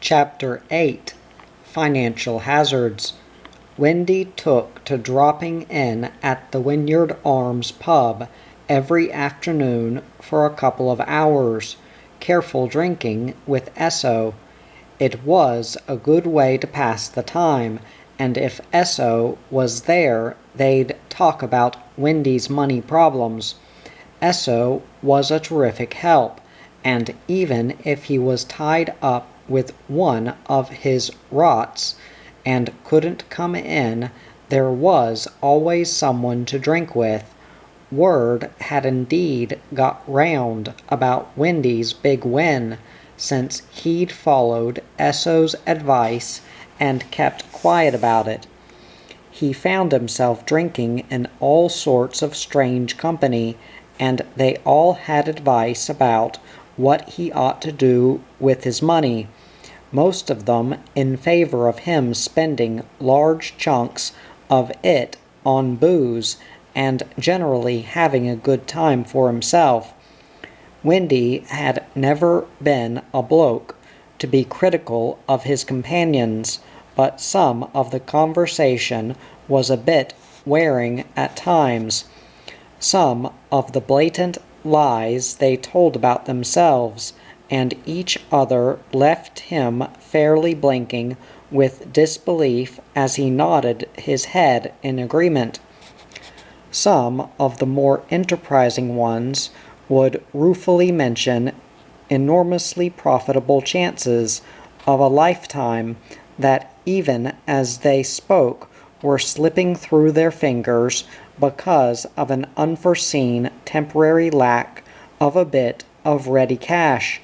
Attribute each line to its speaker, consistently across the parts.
Speaker 1: Chapter 8 Financial Hazards. Wendy took to dropping in at the Wynyard Arms pub every afternoon for a couple of hours, careful drinking with Esso. It was a good way to pass the time, and if Esso was there, they'd talk about Wendy's money problems. Esso was a terrific help, and even if he was tied up with one of his rots and couldn't come in, there was always someone to drink with. Word had indeed got round about Wendy's big win, since he'd followed Esso's advice and kept quiet about it. He found himself drinking in all sorts of strange company, and they all had advice about what he ought to do with his money, most of them in favor of him spending large chunks of it on booze and generally having a good time for himself. Wendy had never been a bloke to be critical of his companions, but some of the conversation was a bit wearing at times. Some of the blatant lies they told about themselves and each other left him fairly blinking with disbelief as he nodded his head in agreement. Some of the more enterprising ones would ruefully mention enormously profitable chances of a lifetime that, even as they spoke, were slipping through their fingers because of an unforeseen temporary lack of a bit of ready cash.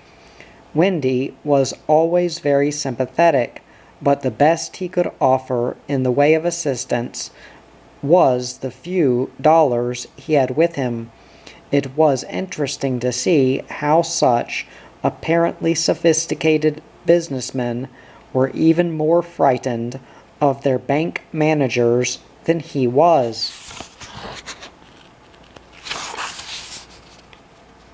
Speaker 1: Wendy was always very sympathetic, but the best he could offer in the way of assistance was the few dollars he had with him. It was interesting to see how such apparently sophisticated businessmen were even more frightened of their bank managers than he was.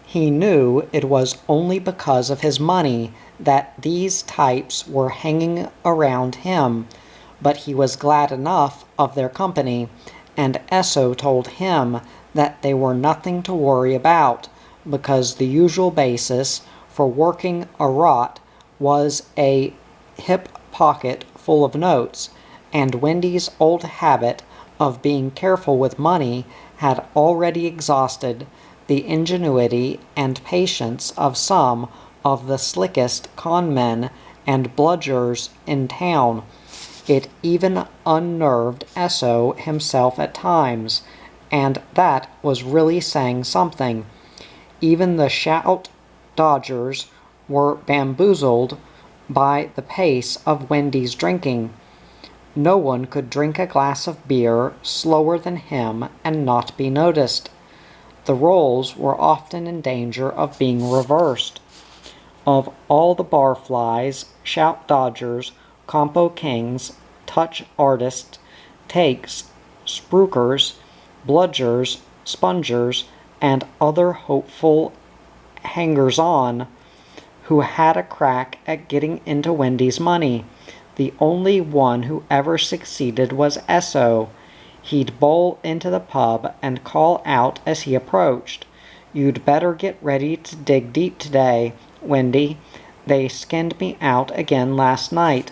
Speaker 1: He knew it was only because of his money that these types were hanging around him, but he was glad enough of their company, and Esso told him that they were nothing to worry about, because the usual basis for working a rot was a hip pocket full of notes, and Wendy's old habit of being careful with money had already exhausted the ingenuity and patience of some of the slickest con men and bludgers in town. It even unnerved Esso himself at times, and that was really saying something. Even the shout dodgers were bamboozled by the pace of Wendy's drinking. No one could drink a glass of beer slower than him and not be noticed. The roles were often in danger of being reversed. Of all the barflies, shout dodgers, compo kings, touch artists, takes, spruikers, bludgers, spongers, and other hopeful hangers-on who had a crack at getting into Wendy's money, the only one who ever succeeded was Esso. He'd bowl into the pub and call out as he approached, "You'd better get ready to dig deep today, Wendy. They skinned me out again last night."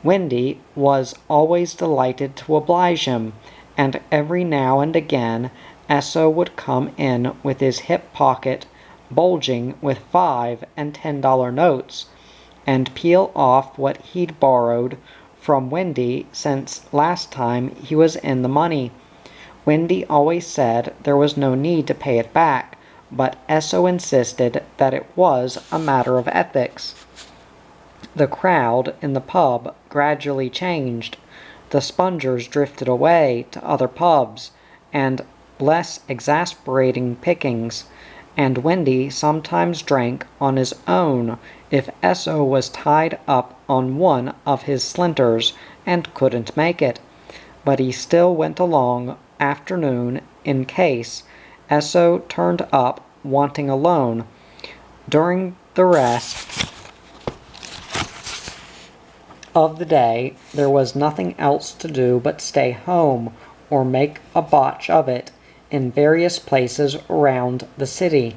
Speaker 1: Wendy was always delighted to oblige him, and every now and again Esso would come in with his hip pocket bulging with $5 and $10 notes, and peel off what he'd borrowed from Wendy since last time he was in the money. Wendy always said there was no need to pay it back, but Esso insisted that it was a matter of ethics. The crowd in the pub gradually changed. The spongers drifted away to other pubs and less exasperating pickings, and Wendy sometimes drank on his own if Esso was tied up on one of his slinters and couldn't make it. But he still went along afternoon in case Esso turned up wanting a loan. During the rest of the day, there was nothing else to do but stay home or make a botch of it in various places around the city.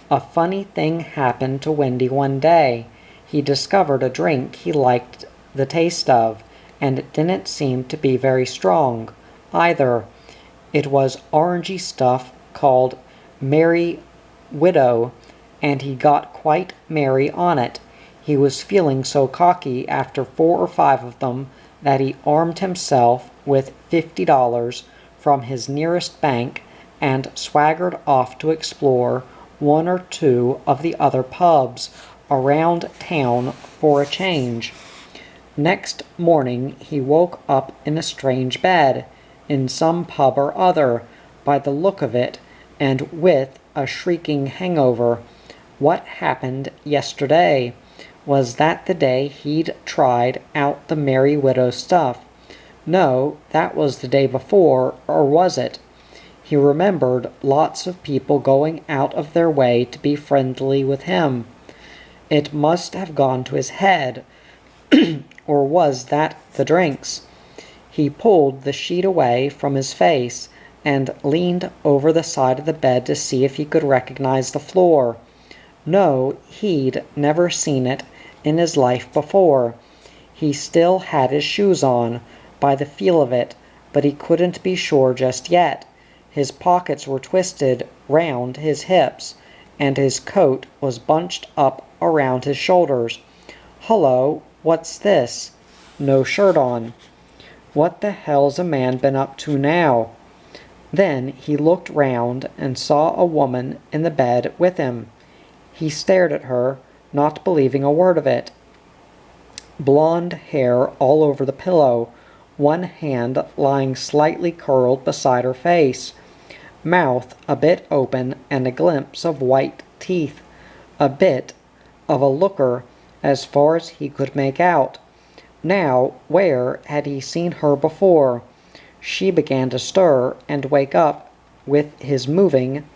Speaker 1: A funny thing happened to Wendy one day. He discovered a drink he liked the taste of, and it didn't seem to be very strong, either. It was orangey stuff called Merry Widow, and he got quite merry on it. He was feeling so cocky after 4 or 5 of them that he armed himself with $50 from his nearest bank and swaggered off to explore 1 or 2 of the other pubs around town for a change. Next morning he woke up in a strange bed, in some pub or other, by the look of it, and with a shrieking hangover. What happened yesterday? Was that the day he'd tried out the Merry Widow stuff? No, that was the day before, or was it? He remembered lots of people going out of their way to be friendly with him. It must have gone to his head, or was that the drinks? He pulled the sheet away from his face and leaned over the side of the bed to see if he could recognize the floor. No, he'd never seen it in his life before. He still had his shoes on, by the feel of it, but he couldn't be sure just yet. His pockets were twisted round his hips, and his coat was bunched up around his shoulders. Hullo, what's this? No shirt on. What the hell's a man been up to now? Then he looked round and saw a woman in the bed with him. He stared at her, not believing a word of it. Blonde hair all over the pillow, one hand lying slightly curled beside her face, mouth a bit open and a glimpse of white teeth, a bit of a looker as far as he could make out. Now, where had he seen her before? She began to stir and wake up with his moving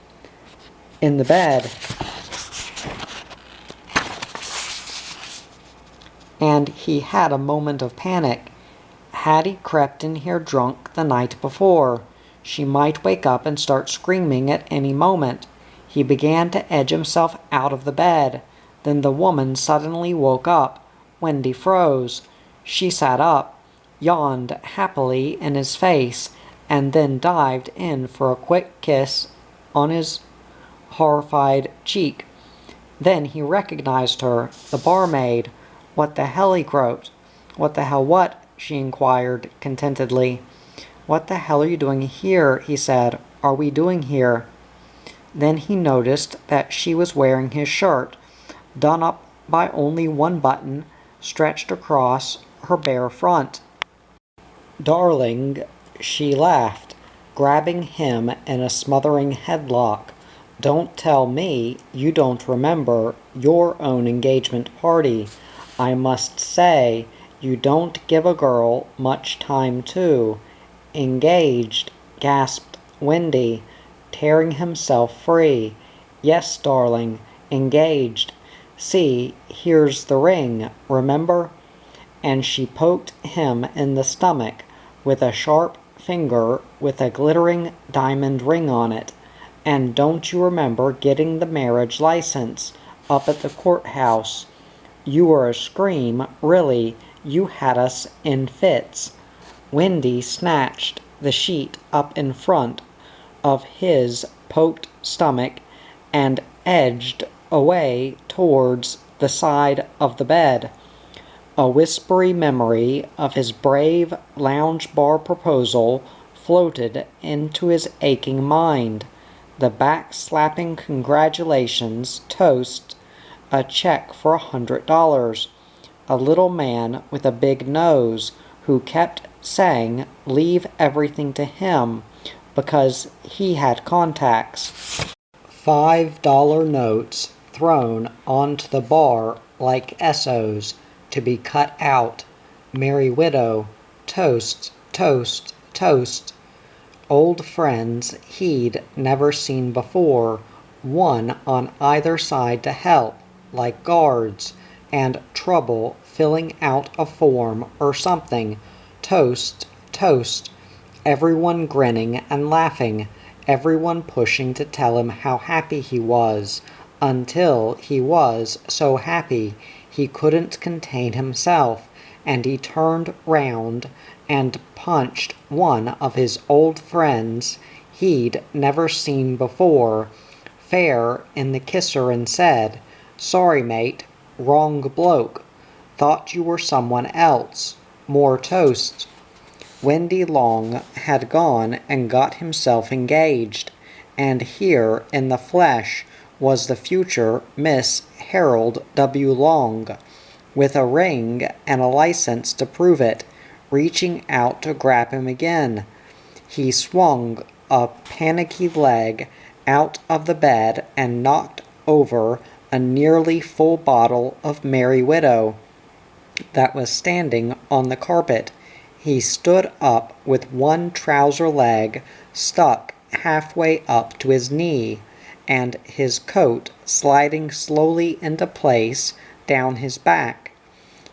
Speaker 1: in the bed, and he had a moment of panic. Had he crept in here drunk the night before? She might wake up and start screaming at any moment. He began to edge himself out of the bed. Then the woman suddenly woke up. Wendy froze. She sat up, yawned happily in his face, and then dived in for a quick kiss on his horrified cheek. Then he recognized her, the barmaid. What the hell, he croaked. What the hell what? She inquired contentedly. What the hell are you doing here? He said. Are we doing here? Then he noticed that she was wearing his shirt, done up by only one button, stretched across her bare front. Darling, she laughed, grabbing him in a smothering headlock. Don't tell me you don't remember your own engagement party. I must say, you don't give a girl much time to. Engaged, gasped Wendy, tearing himself free. Yes, darling, engaged. See, here's the ring, remember? And she poked him in the stomach with a sharp finger with a glittering diamond ring on it. And don't you remember getting the marriage license up at the courthouse? You were a scream, really. You had us in fits. Wendy snatched the sheet up in front of his poked stomach and edged away towards the side of the bed. A whispery memory of his brave lounge bar proposal floated into his aching mind. The back-slapping congratulations toast, a check for $100, a little man with a big nose who kept saying leave everything to him because he had contacts. $5 notes thrown onto the bar like SOs to be cut out. Merry Widow, toast, toast, toast. Old friends he'd never seen before, one on either side to help, like guards, and trouble filling out a form or something. Toast, toast. Everyone grinning and laughing, everyone pushing to tell him how happy he was, until he was so happy he couldn't contain himself, and he turned round and punched one of his old friends he'd never seen before, fair in the kisser, and said, "Sorry, mate, wrong bloke. Thought you were someone else. More toast." Wendy Long had gone and got himself engaged, and here in the flesh was the future Miss Harold W. Long, with a ring and a license to prove it, reaching out to grab him again. He swung a panicky leg out of the bed and knocked over a nearly full bottle of Merry Widow that was standing on the carpet. He stood up with one trouser leg stuck halfway up to his knee, and his coat sliding slowly into place down his back.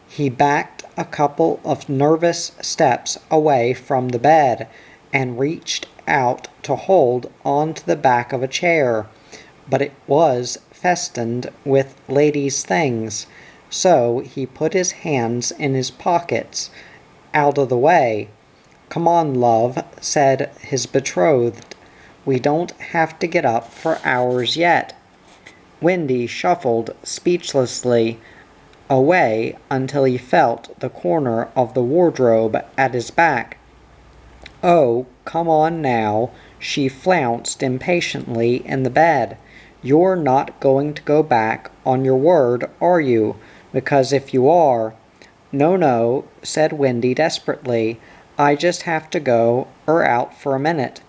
Speaker 1: He backed a couple of nervous steps away from the bed and reached out to hold onto the back of a chair, but it was festooned with ladies' things, so he put his hands in his pockets, out of the way. "Come on, love," said his betrothed. "We don't have to get up for hours yet." Wendy shuffled speechlessly away until he felt the corner of the wardrobe at his back. "Oh, come on now," she flounced impatiently in the bed. "You're not going to go back on your word, are you? Because if you are—" "No, no," said Wendy desperately. "I just have to go out for a minute."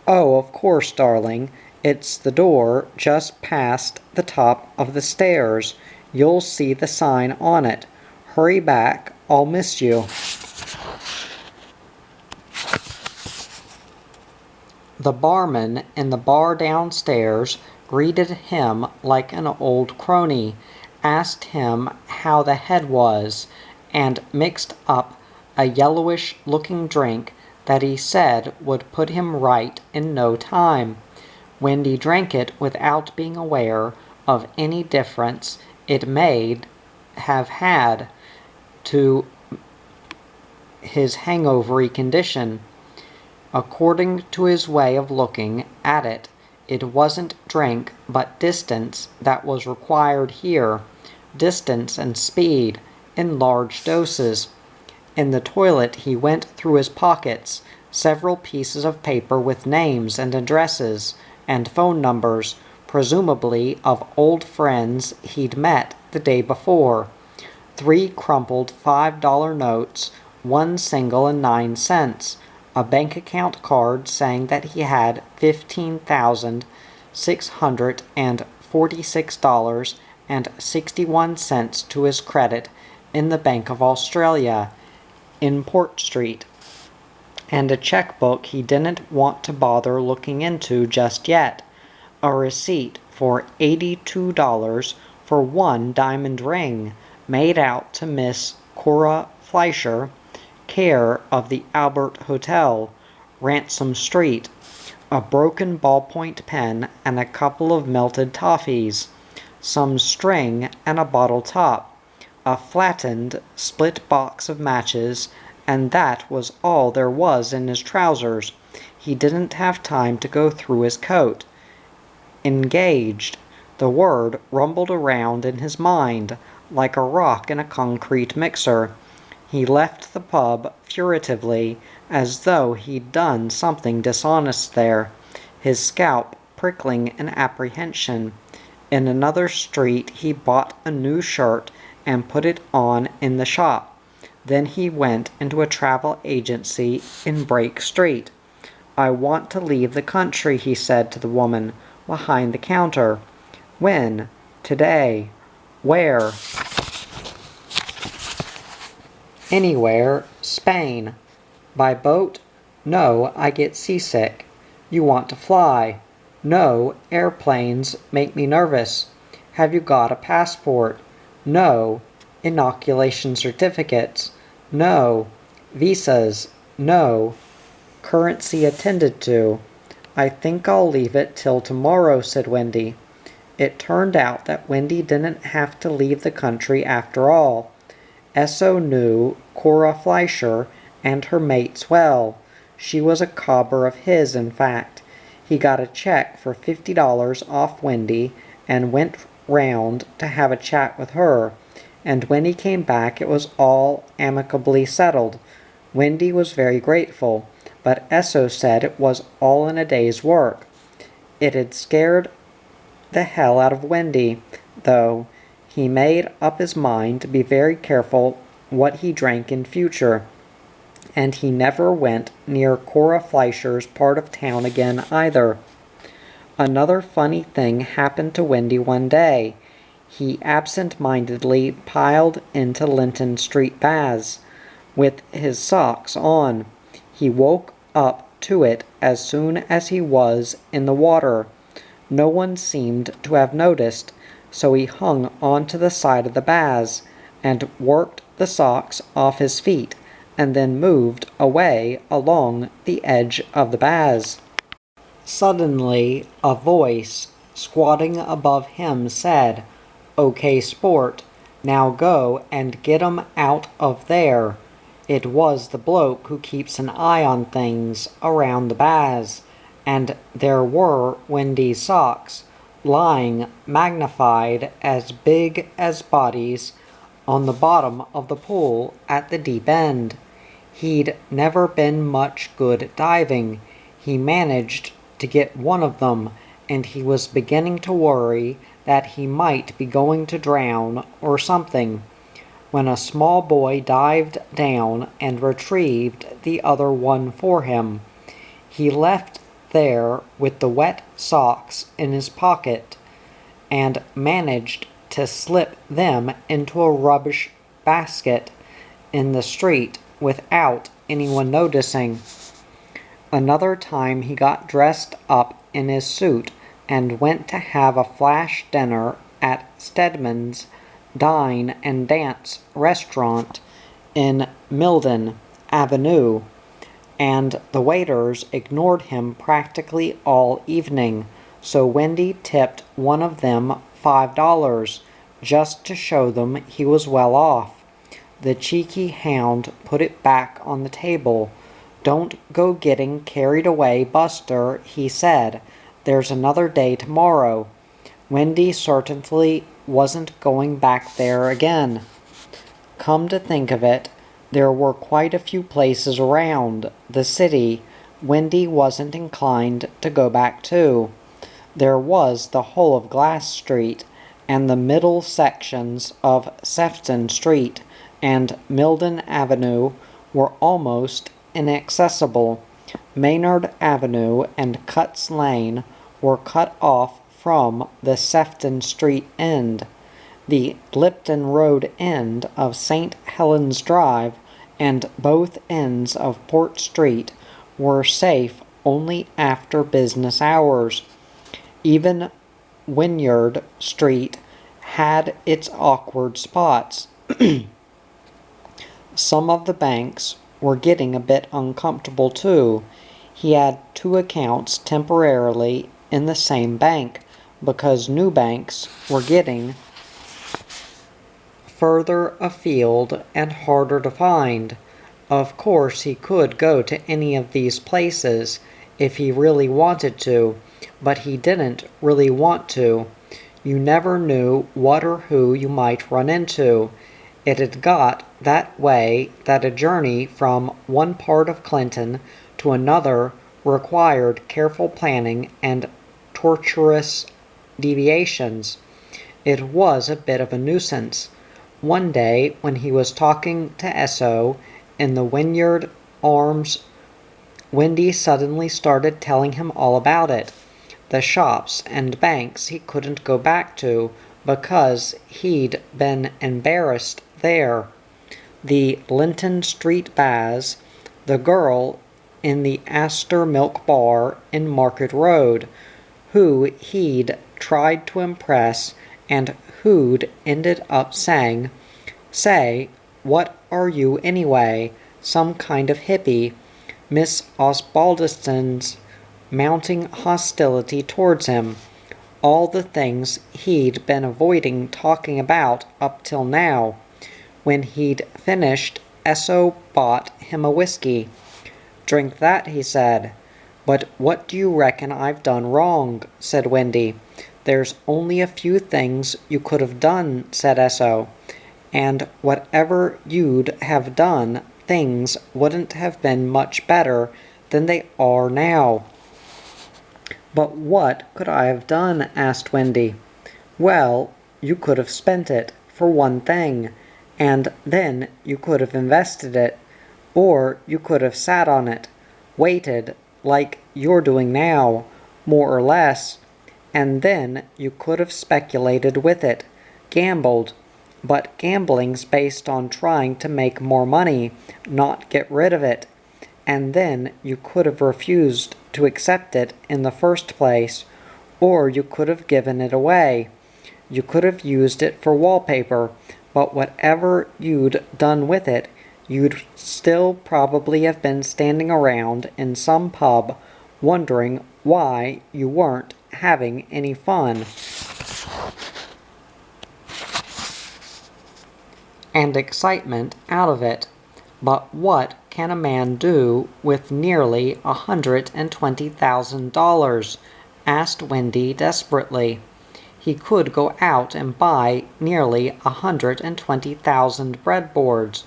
Speaker 1: "Oh, of course, darling. It's the door just past the top of the stairs. You'll see the sign on it. Hurry back, I'll miss you." The barman in the bar downstairs greeted him like an old crony, asked him how the head was, and mixed up a yellowish-looking drink that he said would put him right in no time. Wendy drank it without being aware of any difference it may have had to his hangovery condition. According to his way of looking at it, it wasn't drink but distance that was required here, distance and speed, in large doses. In the toilet he went through his pockets, several pieces of paper with names and addresses and phone numbers, presumably of old friends he'd met the day before. 3 crumpled $5 notes, 1 single and 9 cents. A bank account card saying that he had $15,646.61 to his credit in the Bank of Australia in Port Street, and a checkbook he didn't want to bother looking into just yet, a receipt for $82 for 1 diamond ring made out to Miss Cora Fleischer, care of the Albert Hotel, Ransom Street, a broken ballpoint pen and a couple of melted toffees, some string and a bottle top, a flattened, split box of matches, and that was all there was in his trousers. He didn't have time to go through his coat. Engaged. The word rumbled around in his mind like a rock in a concrete mixer. He left the pub furtively, as though he'd done something dishonest there, his scalp prickling in apprehension. In another street he bought a new shirt and put it on in the shop. Then he went into a travel agency in Brake Street. "I want to leave the country," he said to the woman behind the counter. "When?" "Today." "Where?" "Anywhere. Spain." "By boat?" "No, I get seasick." "You want to fly?" "No, airplanes make me nervous." "Have you got a passport?" "No." Inoculation certificates, no. Visas, no. Currency attended to. I think I'll leave it till tomorrow, said Wendy. It turned out that Wendy didn't have to leave the country after all. Esso knew Cora Fleischer and her mates well. She was a cobber of his, in fact. He got a check for $50 off Wendy and went round to have a chat with her, and when he came back it was all amicably settled. Wendy was very grateful, but Esso said it was all in a day's work. It had scared the hell out of Wendy, though. He made up his mind to be very careful what he drank in future, and he never went near Cora Fleischer's part of town again either. Another funny thing happened to Wendy one day. He absent-mindedly piled into Linton Street baths with his socks on. He woke up to it as soon as he was in the water. No one seemed to have noticed, so he hung onto the side of the baths and worked the socks off his feet, and then moved away along the edge of the baths. Suddenly, a voice, squatting above him, said, "Okay, sport, now go and get 'em out of there." It was the bloke who keeps an eye on things around the baths, and there were Wendy's socks, lying magnified as big as bodies on the bottom of the pool at the deep end. He'd never been much good at diving. He managed to get one of them, and he was beginning to worry that he might be going to drown or something, when a small boy dived down and retrieved the other one for him. He left there with the wet socks in his pocket, and managed to slip them into a rubbish basket in the street without anyone noticing. Another time he got dressed up in his suit and went to have a flash dinner at Stedman's Dine and Dance restaurant in Milden Avenue, and the waiters ignored him practically all evening, so Wendy tipped one of them $5, just to show them he was well off. The cheeky hound put it back on the table. "Don't go getting carried away, Buster," he said. "There's another day tomorrow." Wendy certainly wasn't going back there again. Come to think of it, there were quite a few places around the city Wendy wasn't inclined to go back to. There was the whole of Glass Street, and the middle sections of Sefton Street and Milden Avenue were almost inaccessible. Maynard Avenue and Cutts Lane were cut off from the Sefton Street end. The Lipton Road end of St. Helens Drive and both ends of Port Street were safe only after business hours. Even Wynyard Street had its awkward spots. Some of the banks were getting a bit uncomfortable too. He had two accounts temporarily in the same bank because new banks were getting further afield and harder to find. Of course he could go to any of these places if he really wanted to, but he didn't really want to. You never knew what or who you might run into. It had got that way that a journey from one part of Clinton to another required careful planning and tortuous deviations. It was a bit of a nuisance. One day, when he was talking to Esso in the Wynyard Arms, Wendy suddenly started telling him all about it. The shops and banks he couldn't go back to because he'd been embarrassed there. The Linton Street baths, the girl in the Astor Milk Bar in Market Road, who he'd tried to impress and who'd ended up saying, Say, what are you anyway? Some kind of hippie? Miss Osbaldiston's mounting hostility towards him. All the things he'd been avoiding talking about up till now. When he'd finished, Esso bought him a whiskey. "Drink that," he said. "But what do you reckon I've done wrong?" said Wendy. "There's only a few things you could have done," said Esso. "And whatever you'd have done, things wouldn't have been much better than they are now." "But what could I have done?" asked Wendy. "Well, you could have spent it, for one thing, and then you could have invested it, or you could have sat on it, waited, like you're doing now, more or less, and then you could have speculated with it, gambled. But gambling's based on trying to make more money, not get rid of it. And then you could have refused to accept it in the first place, or you could have given it away. You could have used it for wallpaper, but whatever you'd done with it, you'd still probably have been standing around in some pub wondering why you weren't having any fun. And excitement out of it. But what can a man do with nearly $120,000? asked Wendy desperately. He could go out and buy nearly 120,000 breadboards,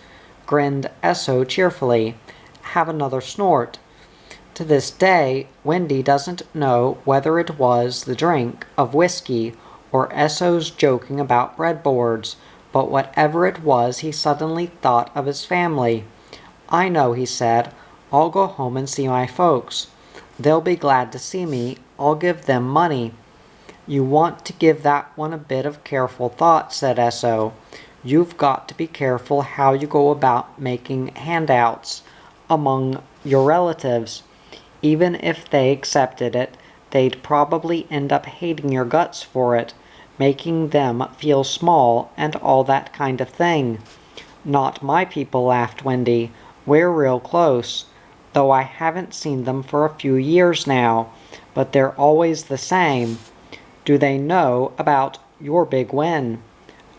Speaker 1: grinned Esso cheerfully. Have another snort. To this day, Wendy doesn't know whether it was the drink of whiskey or Esso's joking about breadboards, but whatever it was, he suddenly thought of his family. "I know," he said. "I'll go home and see my folks. They'll be glad to see me. I'll give them money." "You want to give that one a bit of careful thought," said Esso. "You've got to be careful how you go about making handouts among your relatives. Even if they accepted it, they'd probably end up hating your guts for it, making them feel small and all that kind of thing." "Not my people," laughed Wendy. "We're real close, though I haven't seen them for a few years now, but they're always the same." "Do they know about your big win?"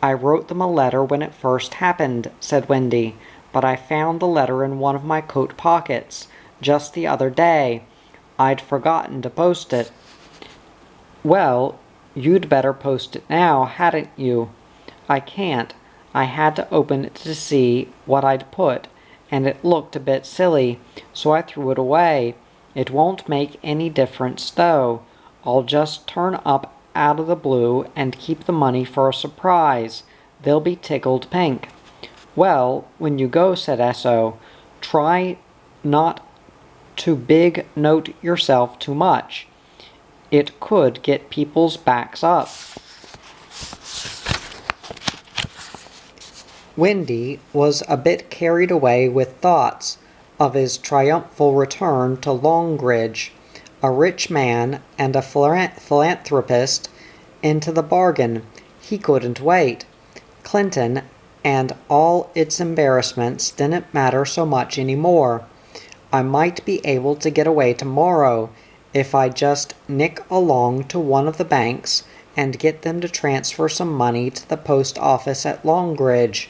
Speaker 1: "I wrote them a letter when it first happened," said Wendy, "but I found the letter in one of my coat pockets just the other day. I'd forgotten to post it." "Well, you'd better post it now, hadn't you?" "I can't. I had to open it to see what I'd put, and it looked a bit silly, so I threw it away. It won't make any difference, though. I'll just turn up out of the blue and keep the money for a surprise. They'll be tickled pink." "Well, when you go," said Esso, "try not to big note yourself too much. It could get people's backs up." Wendy was a bit carried away with thoughts of his triumphal return to Longridge, a rich man and a philanthropist into the bargain. He couldn't wait. Clinton and all its embarrassments didn't matter so much anymore. "I might be able to get away tomorrow if I just nick along to one of the banks and get them to transfer some money to the post office at Longridge.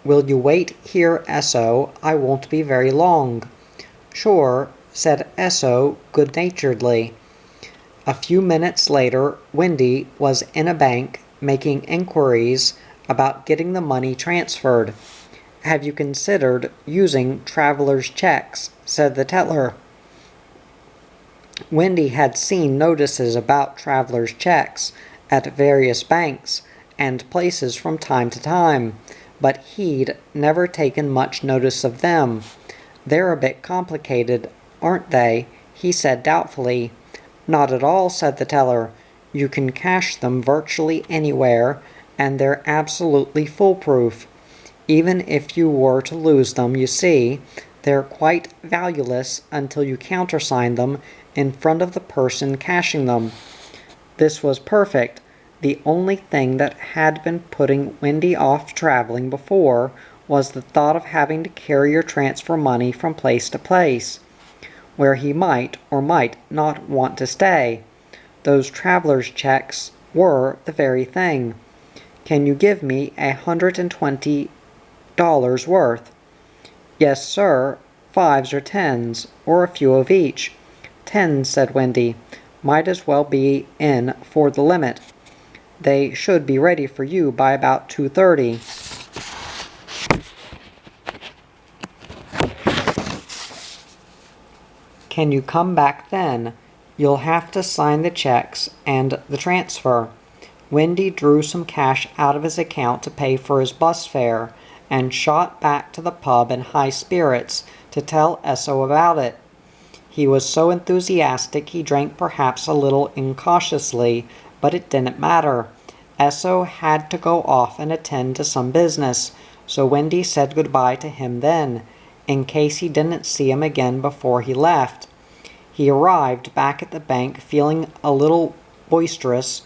Speaker 1: Will you wait here, Esso? I won't be very long." "Sure," said Esso good-naturedly. A few minutes later, Wendy was in a bank making inquiries about getting the money transferred. "Have you considered using traveler's checks?" said the teller. Wendy had seen notices about traveler's checks at various banks and places from time to time, but he'd never taken much notice of them. "They're a bit complicated, aren't they?" he said doubtfully. "Not at all," said the teller. "You can cash them virtually anywhere, and they're absolutely foolproof. Even if you were to lose them, you see, they're quite valueless until you countersign them in front of the person cashing them." This was perfect. The only thing that had been putting Wendy off traveling before was the thought of having to carry or transfer money from place to place, where he might or might not want to stay. Those traveler's checks were the very thing. "Can you give me $120 worth?" "Yes, sir. Fives or tens, or a few of each." "Tens," said Wendy. "Might as well be in for the limit. They should be ready for you by about 2:30. "Can you come back then? You'll have to sign the checks and the transfer." Wendy drew some cash out of his account to pay for his bus fare, and shot back to the pub in high spirits to tell Esso about it. He was so enthusiastic he drank perhaps a little incautiously, but it didn't matter. Esso had to go off and attend to some business, so Wendy said goodbye to him then, in case he didn't see him again before he left. He arrived back at the bank feeling a little boisterous,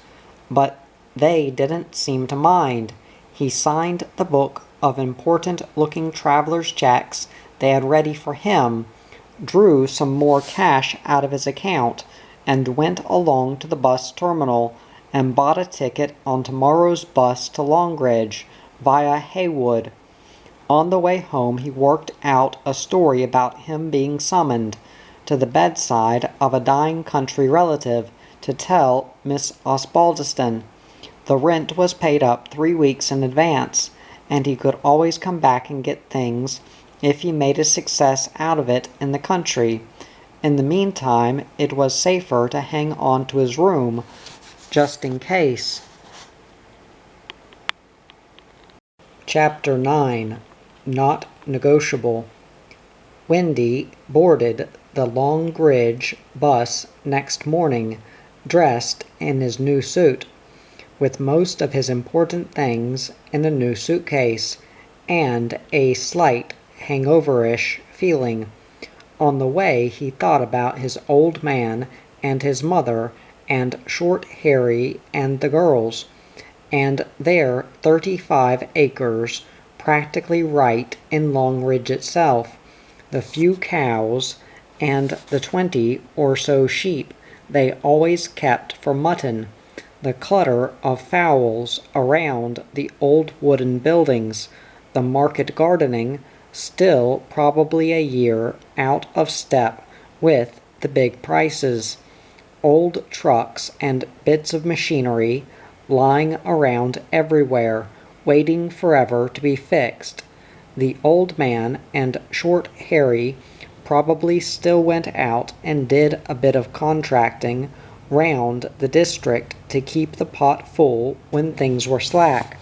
Speaker 1: but they didn't seem to mind. He signed the book of important-looking traveler's checks they had ready for him, drew some more cash out of his account, and went along to the bus terminal and bought a ticket on tomorrow's bus to Longridge via Haywood. On the way home he worked out a story about him being summoned to the bedside of a dying country relative to tell Miss Osbaldiston. The rent was paid up 3 weeks in advance, and he could always come back and get things if he made a success out of it in the country. In the meantime, it was safer to hang on to his room, just in case. Chapter 9. Not Negotiable. Wendy boarded the Longridge bus next morning, dressed in his new suit, with most of his important things in a new suitcase, and a slight hangoverish feeling. On the way he thought about his old man and his mother and Short Harry and the girls, and their 35 acres practically right in Longridge itself, the few cows, and the 20 or so sheep they always kept for mutton, the clutter of fowls around the old wooden buildings, the market gardening, still probably a year out of step with the big prices, old trucks and bits of machinery lying around everywhere, waiting forever to be fixed. The old man and Short Harry probably still went out and did a bit of contracting round the district to keep the pot full when things were slack.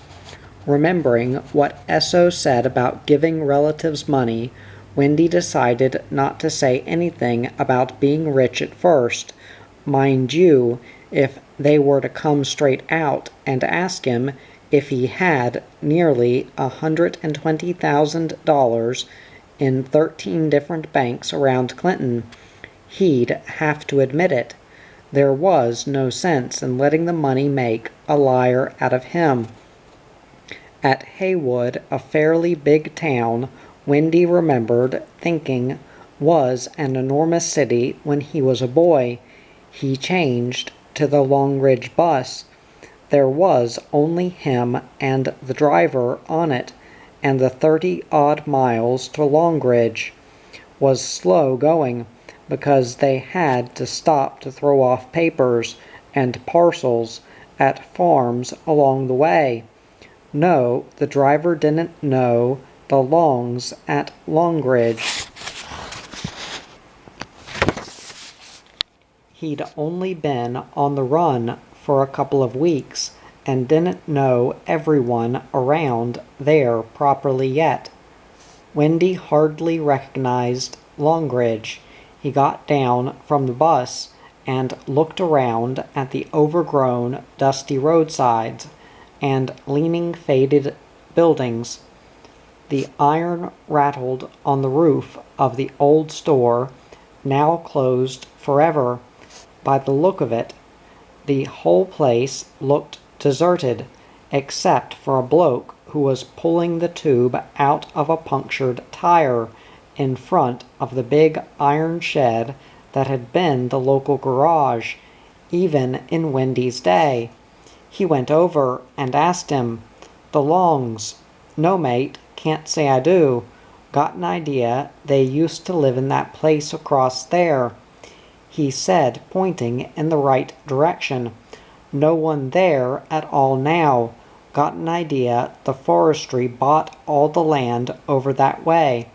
Speaker 1: Remembering what Esso said about giving relatives money, Wendy decided not to say anything about being rich at first. Mind you, if they were to come straight out and ask him if he had nearly $120,000 in 13 different banks around Clinton, he'd have to admit it. There was no sense in letting the money make a liar out of him. At Haywood, a fairly big town, Wendy remembered thinking was an enormous city when he was a boy, he changed to the Longridge bus. There was only him and the driver on it, and the 30-odd miles to Longridge was slow going, because they had to stop to throw off papers and parcels at farms along the way. No, the driver didn't know the Longs at Longridge. He'd only been on the run for a couple of weeks and didn't know everyone around there properly yet. Wendy hardly recognized Longridge. He got down from the bus and looked around at the overgrown, dusty roadsides and leaning, faded buildings. The iron rattled on the roof of the old store, now closed forever. By the look of it, the whole place looked deserted, except for a bloke who was pulling the tube out of a punctured tire in front of the big iron shed that had been the local garage, even in Wendy's day. He went over and asked him, "The Longs?" "No, mate, can't say I do. Got an idea they used to live in that place across there," he said, pointing in the right direction. "No one there at all now. Got an idea the forestry bought all the land over that way.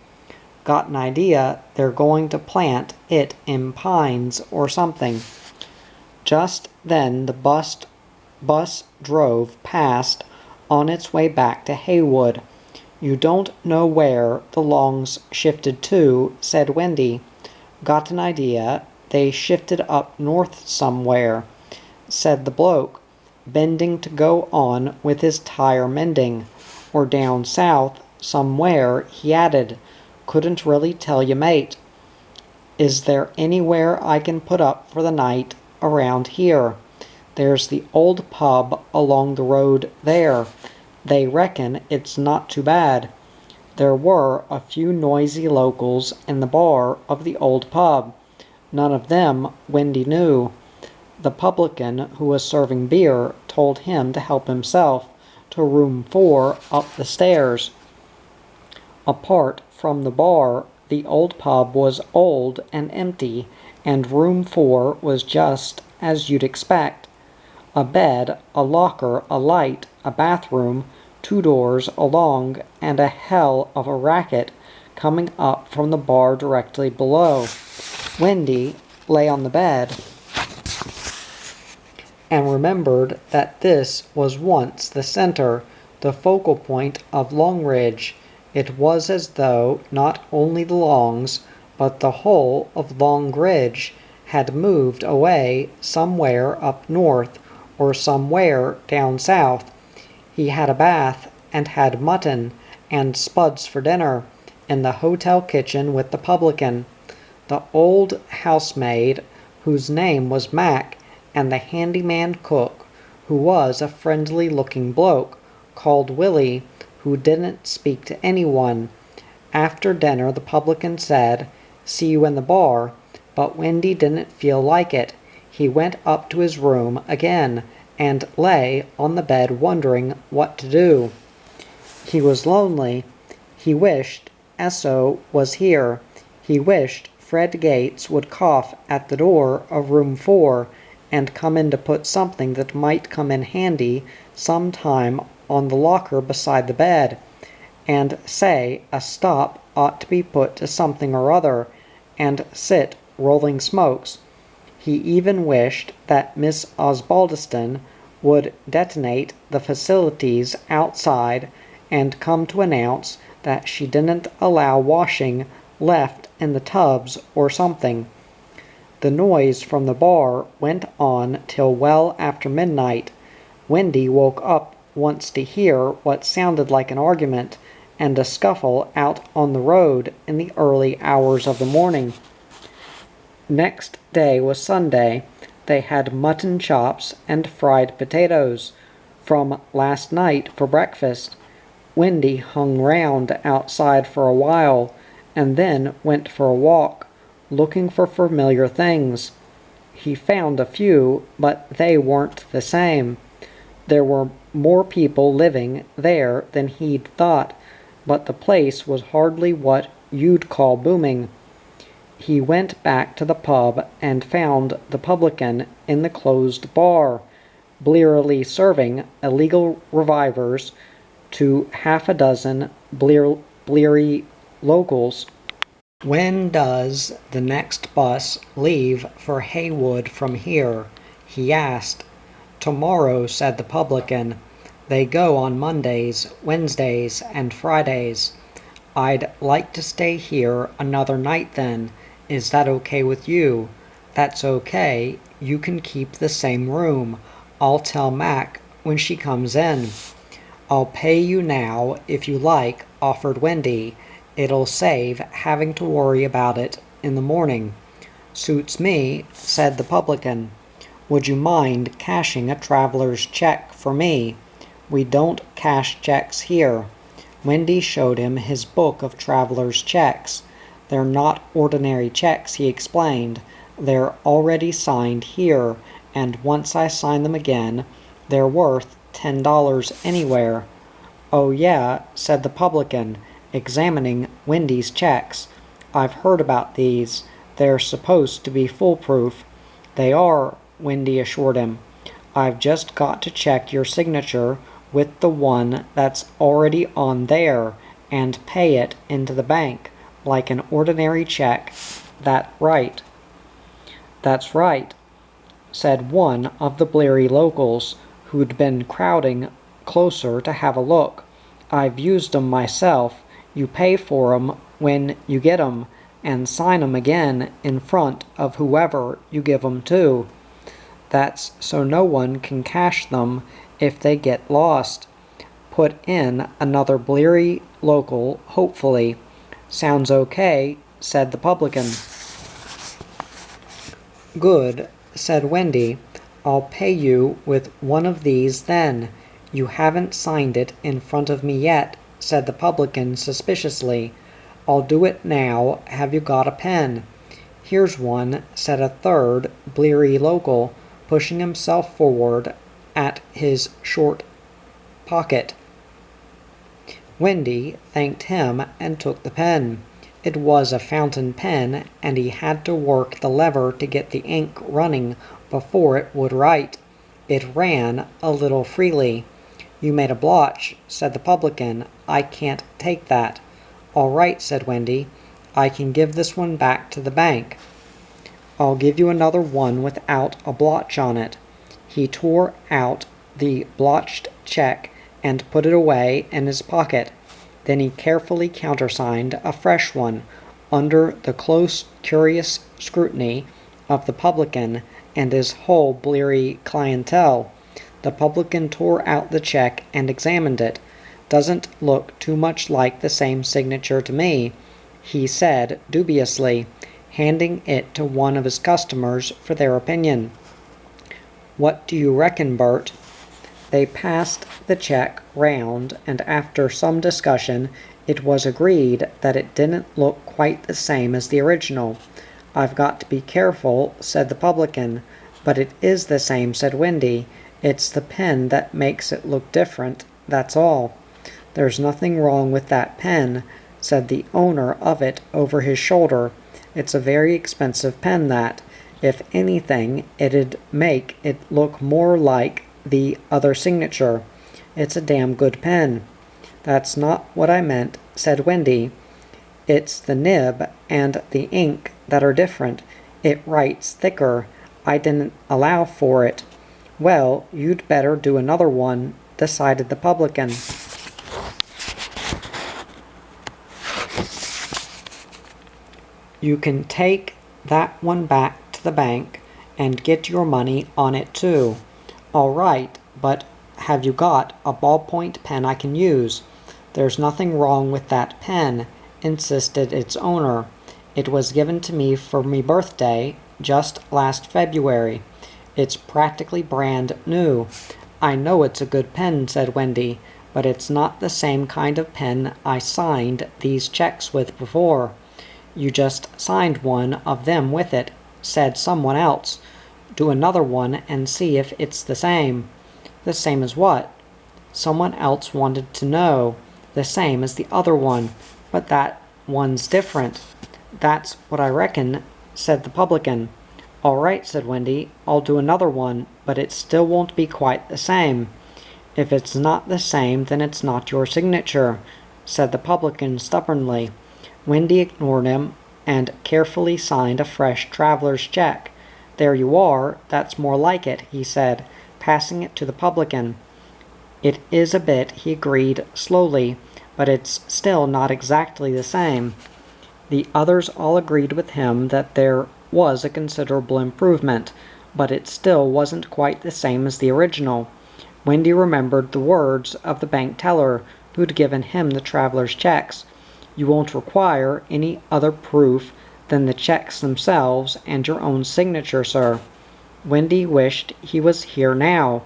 Speaker 1: Got an idea they're going to plant it in pines or something." Just then the bus drove past on its way back to Haywood. "You don't know where the Longs shifted to," said Wendy. "Got an idea they shifted up north somewhere," said the bloke, bending to go on with his tire mending. "Or down south somewhere," he added. "Couldn't really tell you, mate." "Is there anywhere I can put up for the night around here? There's the old pub along the road there. They reckon it's not too bad." There were a few noisy locals in the bar of the old pub. None of them Wendy knew. The publican who was serving beer told him to help himself to room 4 up the stairs. Apart from the bar, the old pub was old and empty, and room 4 was just as you'd expect. A bed, a locker, a light, a bathroom, 2 doors along, and a hell of a racket coming up from the bar directly below. Wendy lay on the bed and remembered that this was once the center, the focal point of Longridge. It was as though not only the Longs, but the whole of Longridge had moved away somewhere up north or somewhere down south. He had a bath and had mutton and spuds for dinner in the hotel kitchen with the publican. The old housemaid, whose name was Mac, and the handyman cook, who was a friendly-looking bloke, called Willie, who didn't speak to anyone. After dinner the publican said, "See you in the bar," but Wendy didn't feel like it. He went up to his room again, and lay on the bed wondering what to do. He was lonely. He wished Esso was here. He wished Fred Gates would cough at the door of room 4 and come in to put something that might come in handy sometime on the locker beside the bed, and say a stop ought to be put to something or other, and sit rolling smokes. He even wished that Miss Osbaldiston would detonate the facilities outside and come to announce that she didn't allow washing left in the tubs or something. The noise from the bar went on till well after midnight. Wendy woke up once to hear what sounded like an argument and a scuffle out on the road in the early hours of the morning. Next day was Sunday. They had mutton chops and fried potatoes from last night for breakfast. Wendy hung round outside for a while, and then went for a walk, looking for familiar things. He found a few, but they weren't the same. There were more people living there than he'd thought, but the place was hardly what you'd call booming. He went back to the pub and found the publican in the closed bar, blearily serving illegal revivers to half a dozen bleary locals. "When does the next bus leave for Haywood from here?" he asked. "Tomorrow," said the publican. "They go on Mondays, Wednesdays, and Fridays. I'd like to stay here another night then. Is that okay with you?" "That's okay. You can keep the same room. I'll tell Mac when she comes in." "I'll pay you now if you like," offered Wendy. "It'll save having to worry about it in the morning." "Suits me," said the publican. Would you mind cashing a traveler's check for me? We don't cash checks here. Wendy showed him his book of traveler's checks. They're not ordinary checks, he explained. They're already signed here, and once I sign them again, they're worth $10 anywhere. Oh yeah, said the publican, examining Wendy's checks. I've heard about these. They're supposed to be foolproof. They are, Wendy assured him. I've just got to check your signature with the one that's already on there and pay it into the bank like an ordinary check. That's right, said one of the bleary locals who'd been crowding closer to have a look. I've used 'em myself. You pay for 'em when you get 'em, and sign 'em again in front of whoever you give 'em to. That's so no one can cash them if they get lost, put in another bleary local hopefully. Sounds okay, said the publican. Good, said Wendy. I'll pay you with one of these then. You haven't signed it in front of me yet, said the publican suspiciously. I'll do it now. Have you got a pen? Here's one, said a third bleary local, pushing himself forward at his short pocket. Wendy thanked him and took the pen. It was a fountain pen, and he had to work the lever to get the ink running before it would write. It ran a little freely. You made a blotch, said the publican. I can't take that. All right, said Wendy. I can give this one back to the bank. I'll give you another one without a blotch on it. He tore out the blotched check and put it away in his pocket. Then he carefully countersigned a fresh one, under the close, curious scrutiny of the publican and his whole bleary clientele. The publican tore out the check and examined it. Doesn't look too much like the same signature to me, he said dubiously, handing it to one of his customers for their opinion. What do you reckon, Bert? They passed the check round, and after some discussion it was agreed that it didn't look quite the same as the original. I've got to be careful, said the publican. But it is the same, said Wendy. It's the pen that makes it look different, that's all. There's nothing wrong with that pen, said the owner of it over his shoulder. It's a very expensive pen, that. If anything, it'd make it look more like the other signature. It's a damn good pen. That's not what I meant, said Wendy. It's the nib and the ink that are different. It writes thicker. I didn't allow for it. Well, you'd better do another one, decided the publican. You can take that one back to the bank and get your money on it too. All right, but have you got a ballpoint pen I can use? There's nothing wrong with that pen, insisted its owner. It was given to me for me birthday just last February. It's practically brand new. I know it's a good pen, said Wendy, but it's not the same kind of pen I signed these checks with before. You just signed one of them with it, said someone else. Do another one and see if it's the same. The same as what? Someone else wanted to know. The same as the other one, but that one's different. That's what I reckon, said the publican. All right, said Wendy. I'll do another one, but it still won't be quite the same. If it's not the same, then it's not your signature, said the publican stubbornly. Wendy ignored him and carefully signed a fresh traveler's check. There you are, that's more like it, he said, passing it to the publican. It is a bit, he agreed slowly, but it's still not exactly the same. The others all agreed with him that there was a considerable improvement, but it still wasn't quite the same as the original. Wendy remembered the words of the bank teller who'd given him the traveler's checks. You won't require any other proof than the checks themselves and your own signature, sir. Wendy wished he was here now.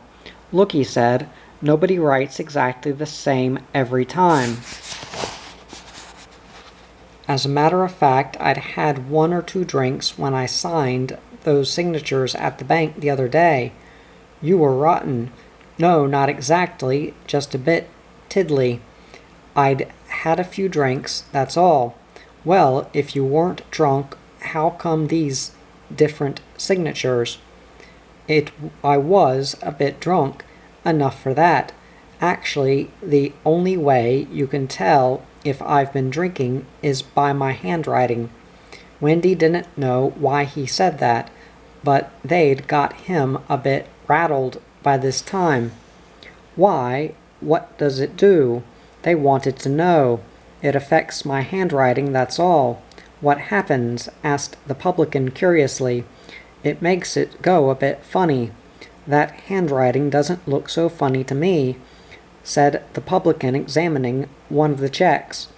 Speaker 1: Look, he said, nobody writes exactly the same every time. As a matter of fact, I'd had 1 or 2 drinks when I signed those signatures at the bank the other day. You were rotten. No, not exactly, just a bit tiddly. I'd had a few drinks, that's all. Well, if you weren't drunk, how come these different signatures? I was a bit drunk, enough for that. Actually, the only way you can tell if I've been drinking is by my handwriting. Wendy didn't know why he said that, but they'd got him a bit rattled by this time. Why? What does it do? They wanted to know. It affects my handwriting, that's all. What happens? Asked the publican curiously. It makes it go a bit funny. That handwriting doesn't look so funny to me, said the publican, examining one of the checks.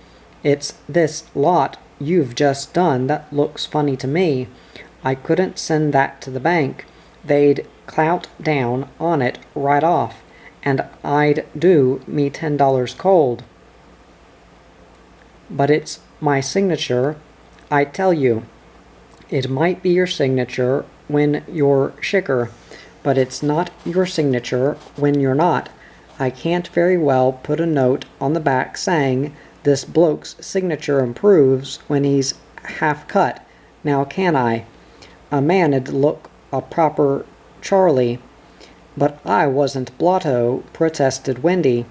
Speaker 1: It's this lot you've just done that looks funny to me. I couldn't send that to the bank. They'd clout down on it right off, and I'd do me $10 cold. But it's my signature. I tell you, it might be your signature when you're shicker, but it's not your signature when you're not. I can't very well put a note on the back saying this bloke's signature improves when he's half cut, now can I? A man'd look a proper Charlie. But I wasn't blotto, protested Wendy.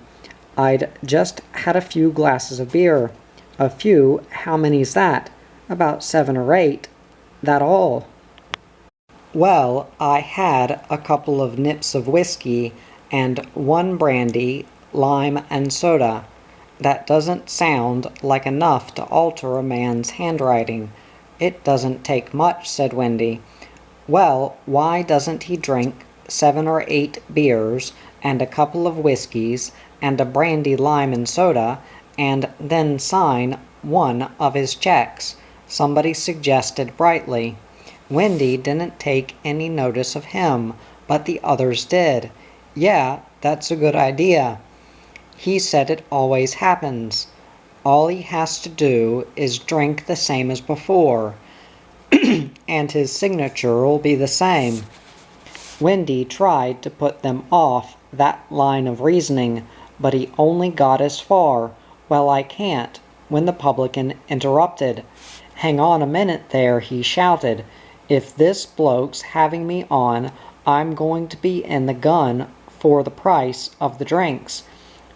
Speaker 1: I'd just had a few glasses of beer. A few? How many's that? About 7 or 8. That all? Well, I had a couple of nips of whiskey and 1 brandy, lime, and soda. That doesn't sound like enough to alter a man's handwriting. It doesn't take much, said Wendy. Well, why doesn't he drink 7 or 8 beers and a couple of whiskeys and a brandy, lime, and soda, and then sign one of his checks? Somebody suggested brightly. Wendy didn't take any notice of him, but the others did. Yeah, that's a good idea. He said it always happens. All he has to do is drink the same as before, and his signature'll be the same. Wendy tried to put them off that line of reasoning, but he only got as far, "Well, I can't," when the publican interrupted. "Hang on a minute there," he shouted. "If this bloke's having me on, I'm going to be in the gun for the price of the drinks,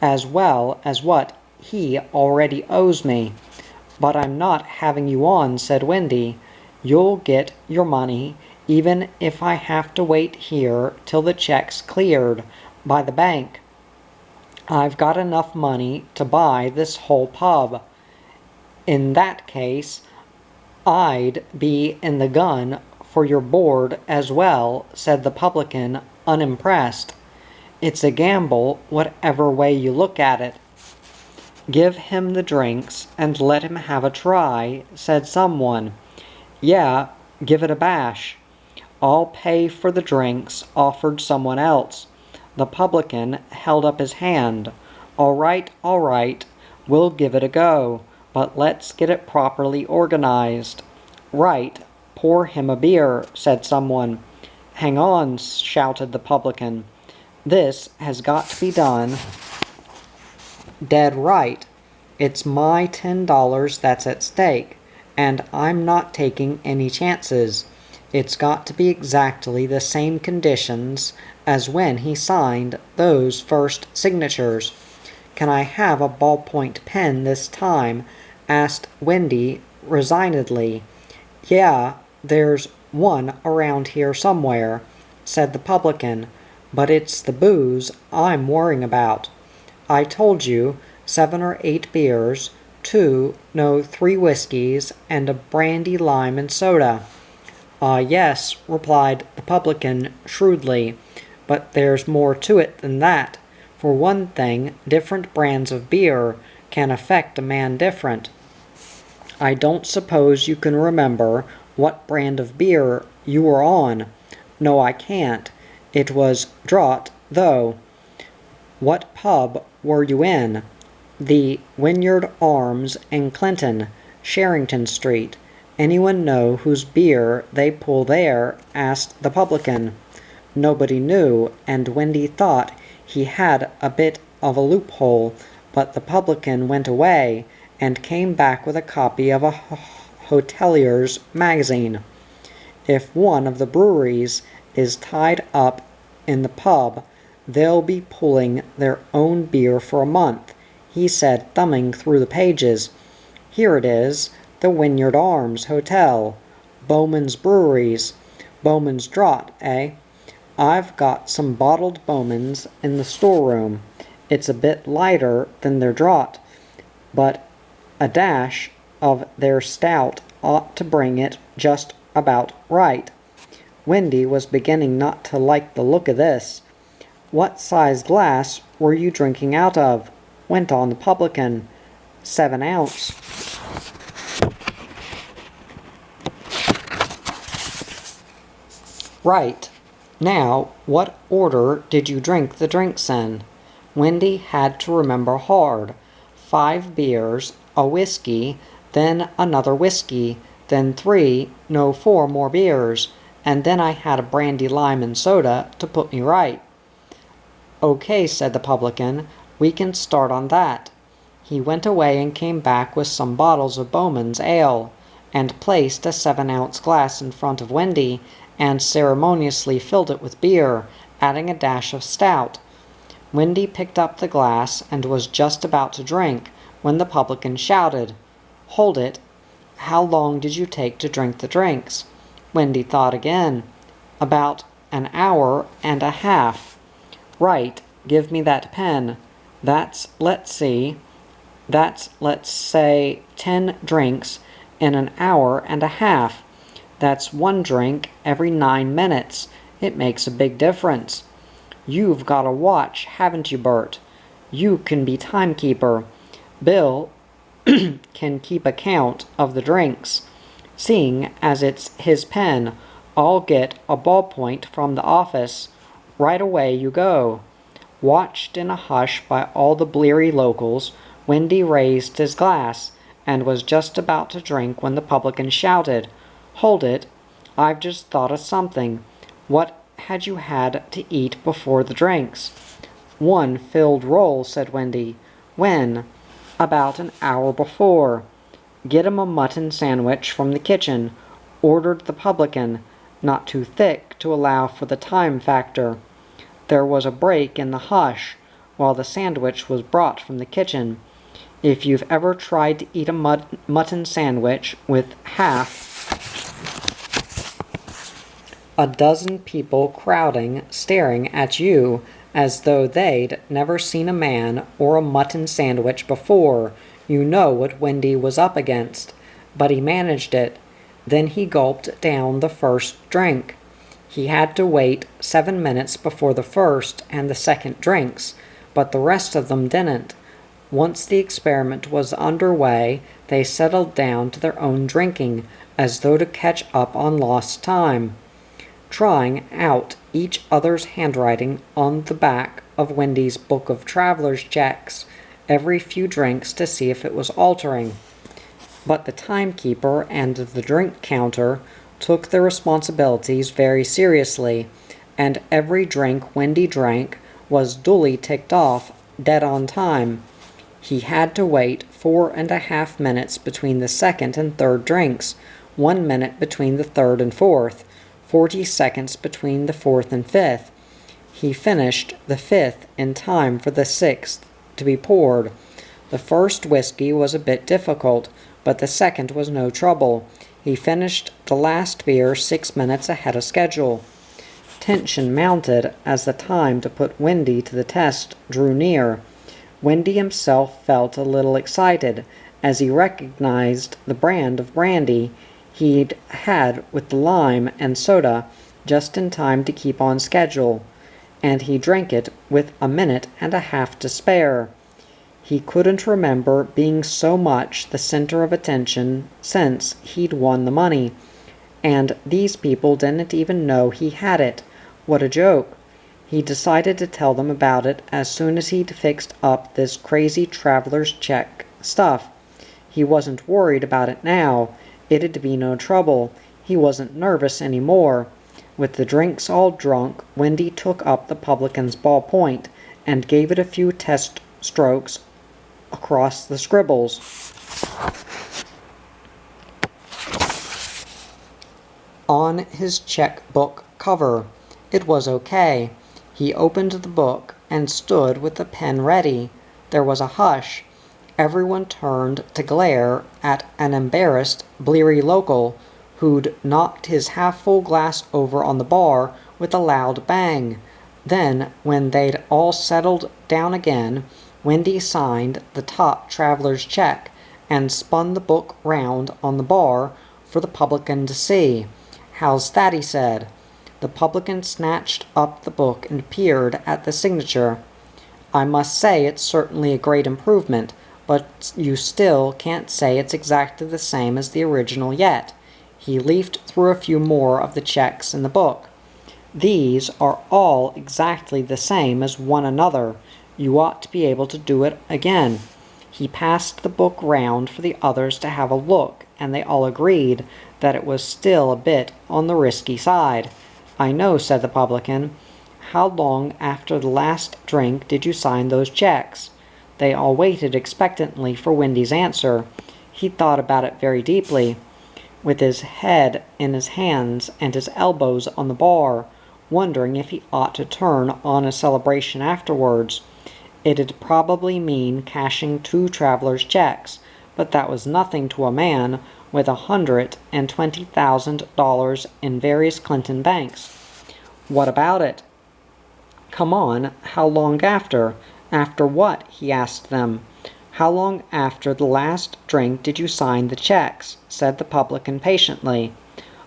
Speaker 1: as well as what he already owes me." "But I'm not having you on," said Wendy. "You'll get your money, even if I have to wait here till the check's cleared by the bank. I've got enough money to buy this whole pub." "In that case, I'd be in the gun for your board as well," said the publican, unimpressed. "It's a gamble, whatever way you look at it." "Give him the drinks and let him have a try," said someone. "Yeah, give it a bash." "I'll pay for the drinks," offered someone else. The publican held up his hand. All right, we'll give it a go, but let's get it properly organized." "Right, pour him a beer," said someone. "Hang on," shouted the publican. "This has got to be done dead right. It's my $10 that's at stake, and I'm not taking any chances. It's got to be exactly the same conditions as when he signed those first signatures." "Can I have a ballpoint pen this time?" asked Wendy resignedly. "Yeah, there's one around here somewhere," said the publican, "but it's the booze I'm worrying about. I told you 7 or 8 beers, 3 whiskeys, and a brandy, lime, and soda." Yes," replied the publican shrewdly, "but there's more to it than that. For one thing, different brands of beer can affect a man different. I don't suppose you can remember what brand of beer you were on." No, I can't. It was draught, though. What pub were you in? The Wynyard Arms in Clinton, Sherrington Street. Anyone know whose beer they pull there? Asked the publican. Nobody knew, and Wendy thought he had a bit of a loophole, but the publican went away and came back with a copy of a hotelier's magazine. If one of the breweries is tied up in the pub, they'll be pulling their own beer for a month, he said, thumbing through the pages. Here it is, the Wynyard Arms Hotel. Bowman's Breweries. Bowman's Draught, eh? I've got some bottled Bowman's in the storeroom. It's a bit lighter than their draught, but a dash of their stout ought to bring it just about right. Wendy was beginning not to like the look of this. What size glass were you drinking out of? Went on the publican. 7 ounce. Right. Now, what order did you drink the drinks in? Wendy had to remember hard. 5 beers, a whiskey, then another whiskey, then 4 more beers, and then I had a brandy lime and soda to put me right. Okay, said the publican, we can start on that. He went away and came back with some bottles of Bowman's ale, and placed a 7-ounce glass in front of Wendy, and ceremoniously filled it with beer, adding a dash of stout. Wendy picked up the glass and was just about to drink, when the publican shouted, Hold it! How long did you take to drink the drinks? Wendy thought again. About an hour and a half. Right, give me that pen. That's, let's say, 10 drinks in an hour and a half. That's 1 drink every 9 minutes. It makes a big difference. You've got a watch, haven't you, Bert? You can be timekeeper. Bill can keep account of the drinks. Seeing as it's his pen, I'll get a ballpoint from the office. Right away you go. Watched in a hush by all the bleary locals, Wendy raised his glass, and was just about to drink when the publican shouted, Hold it! I've just thought of something. What had you had to eat before the drinks? 1 filled roll, said Wendy. When? About an hour before. Get 'em a mutton sandwich from the kitchen, ordered the publican, not too thick to allow for the time factor. There was a break in the hush while the sandwich was brought from the kitchen. If you've ever tried to eat a mutton sandwich with half a dozen people crowding, staring at you as though they'd never seen a man or a mutton sandwich before, you know what Wendy was up against. But he managed it. Then he gulped down the first drink. He had to wait 7 minutes before the first and the second drinks, but the rest of them didn't. Once the experiment was underway, they settled down to their own drinking, as though to catch up on lost time, trying out each other's handwriting on the back of Wendy's book of traveler's checks every few drinks to see if it was altering. But the timekeeper and the drink counter took their responsibilities very seriously, and every drink Wendy drank was duly ticked off, dead on time. He had to wait 4.5 minutes between the second and third drinks, 1 minute between the third and fourth, 40 seconds between the fourth and fifth. He finished the fifth in time for the sixth to be poured. The first whiskey was a bit difficult, but the second was no trouble. He finished the last beer 6 minutes ahead of schedule. Tension mounted as the time to put Wendy to the test drew near. Wendy himself felt a little excited as he recognized the brand of brandy he'd had with the lime and soda just in time to keep on schedule, and he drank it with 1.5 minutes to spare. He couldn't remember being so much the center of attention since he'd won the money, And these people didn't even know he had it. What a joke. He decided to tell them about it as soon as he'd fixed up this crazy traveler's check stuff. He wasn't worried about it now. It'd be no trouble. He wasn't nervous any more. With the drinks all drunk, Wendy took up the publican's ballpoint and gave it a few test strokes across the scribbles. On his checkbook cover. It was okay. He opened the book and stood with the pen ready. There was a hush. Everyone turned to glare at an embarrassed, bleary local who'd knocked his half-full glass over on the bar with a loud bang. Then, when they'd all settled down again, Wendy signed the top traveler's check and spun the book round on the bar for the publican to see. "How's that?" he said. The publican snatched up the book and peered at the signature. "I must say it's certainly a great improvement, but you still can't say it's exactly the same as the original yet." He leafed through a few more of the checks in the book. "These are all exactly the same as one another. You ought to be able to do it again." He passed the book round for the others to have a look, and they all agreed that it was still a bit on the risky side. "I know," said the publican. "How long after the last drink did you sign those checks?" They all waited expectantly for Wendy's answer. He thought about it very deeply, with his head in his hands and his elbows on the bar, wondering if he ought to turn on a celebration afterwards. It'd probably mean cashing 2 travelers' checks, but that was nothing to a man with $120,000 in various Clinton banks. What about it? "Come on, how long after?" "After what?" he asked them. "How long after the last drink did you sign the checks?" said the publican patiently.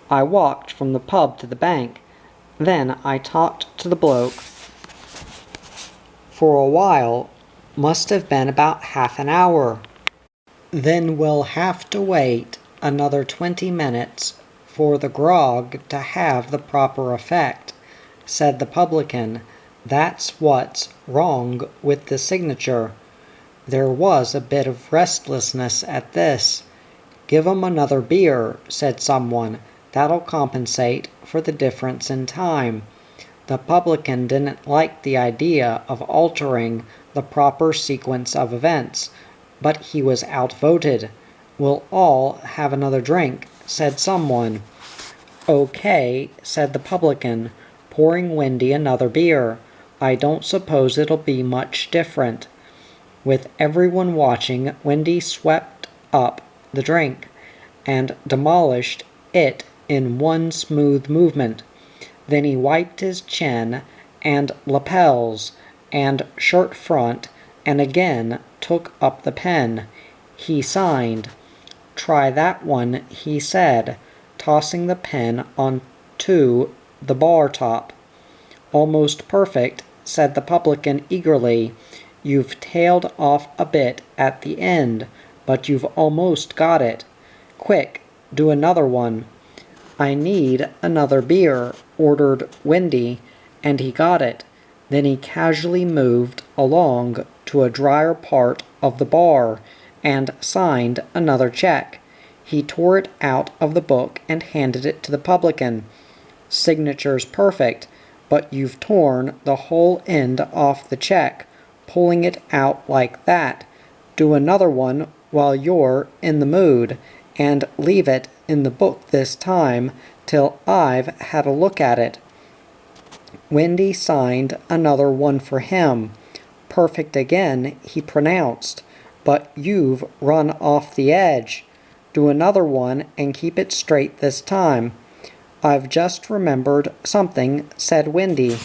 Speaker 1: "I walked from the pub to the bank. Then I talked to the bloke for a while. Must have been about half an hour. Then we'll have to wait another 20 minutes for the grog to have the proper effect," said the publican. "That's what's wrong with the signature." There was a bit of restlessness at this. "Give 'em another beer," said someone. "That'll compensate for the difference in time." The publican didn't like the idea of altering the proper sequence of events, but he was outvoted. "We'll all have another drink," said someone. "Okay," said the publican, pouring Wendy another beer. "I don't suppose it'll be much different." With everyone watching, Wendy swept up the drink and demolished it in one smooth movement. Then he wiped his chin and lapels and shirt front and again took up the pen. He signed. "Try that one," he said, tossing the pen onto the bar top. "Almost perfect," said the publican eagerly. "You've tailed off a bit at the end, but you've almost got it. Quick, do another one." "I need another beer," ordered Wendy, and he got it. Then he casually moved along to a drier part of the bar and signed another check. He tore it out of the book and handed it to the publican. "Signature's perfect, but you've torn the whole end off the check, pulling it out like that. Do another one while you're in the mood, and leave it in the book this time till I've had a look at it." Wendy signed another one for him. "Perfect again," he pronounced, "but you've run off the edge. Do another one and keep it straight this time." "I've just remembered something," said Wendy.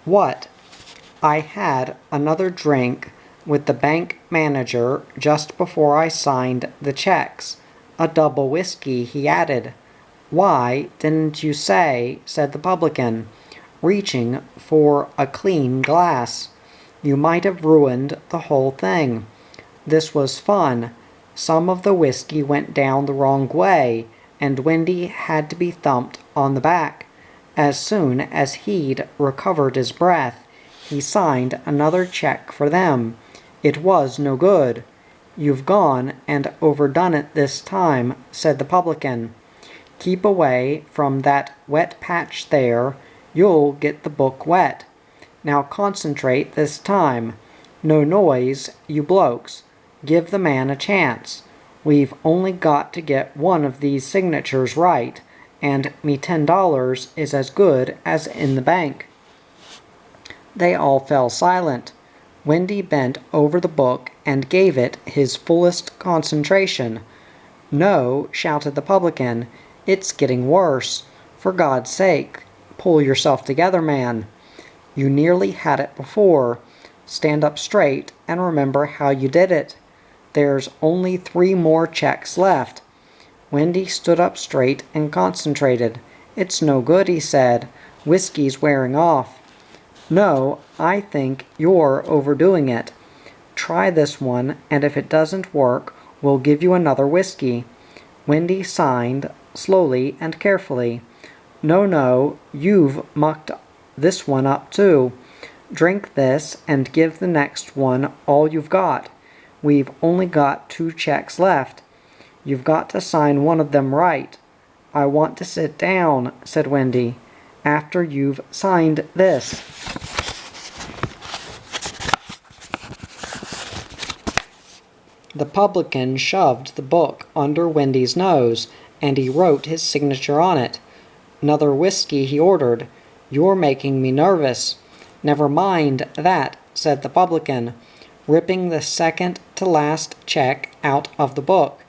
Speaker 1: "What?" "I had another drink with the bank manager just before I signed the checks. A double whiskey," he added. "Why didn't you say?" said the publican, reaching for a clean glass. "You might have ruined the whole thing." This was fun. Some of the whiskey went down the wrong way, and Wendy had to be thumped on the back. As soon as he'd recovered his breath, he signed another check for them. It was no good. "You've gone and overdone it this time," said the publican. "Keep away from that wet patch there. You'll get the book wet. Now concentrate this time. No noise, you blokes. Give the man a chance. We've only got to get one of these signatures right, and me $10 is as good as in the bank." They all fell silent. Wendy bent over the book and gave it his fullest concentration. "No," shouted the publican, "it's getting worse. For God's sake, pull yourself together, man. You nearly had it before. Stand up straight and remember how you did it. There's only 3 more checks left." Wendy stood up straight and concentrated. "It's no good," he said. "Whiskey's wearing off." "No, I think you're overdoing it. Try this one, and if it doesn't work, we'll give you another whiskey." Wendy signed, slowly and carefully. No, you've mucked this one up too. Drink this and give the next one all you've got. We've only got 2 checks left. You've got to sign one of them right." "I want to sit down," said Wendy, "after you've signed this." The publican shoved the book under Wendy's nose, and he wrote his signature on it. "Another whiskey," he ordered. "You're making me nervous." "Never mind that," said the publican, ripping the second-to-last check out of the book.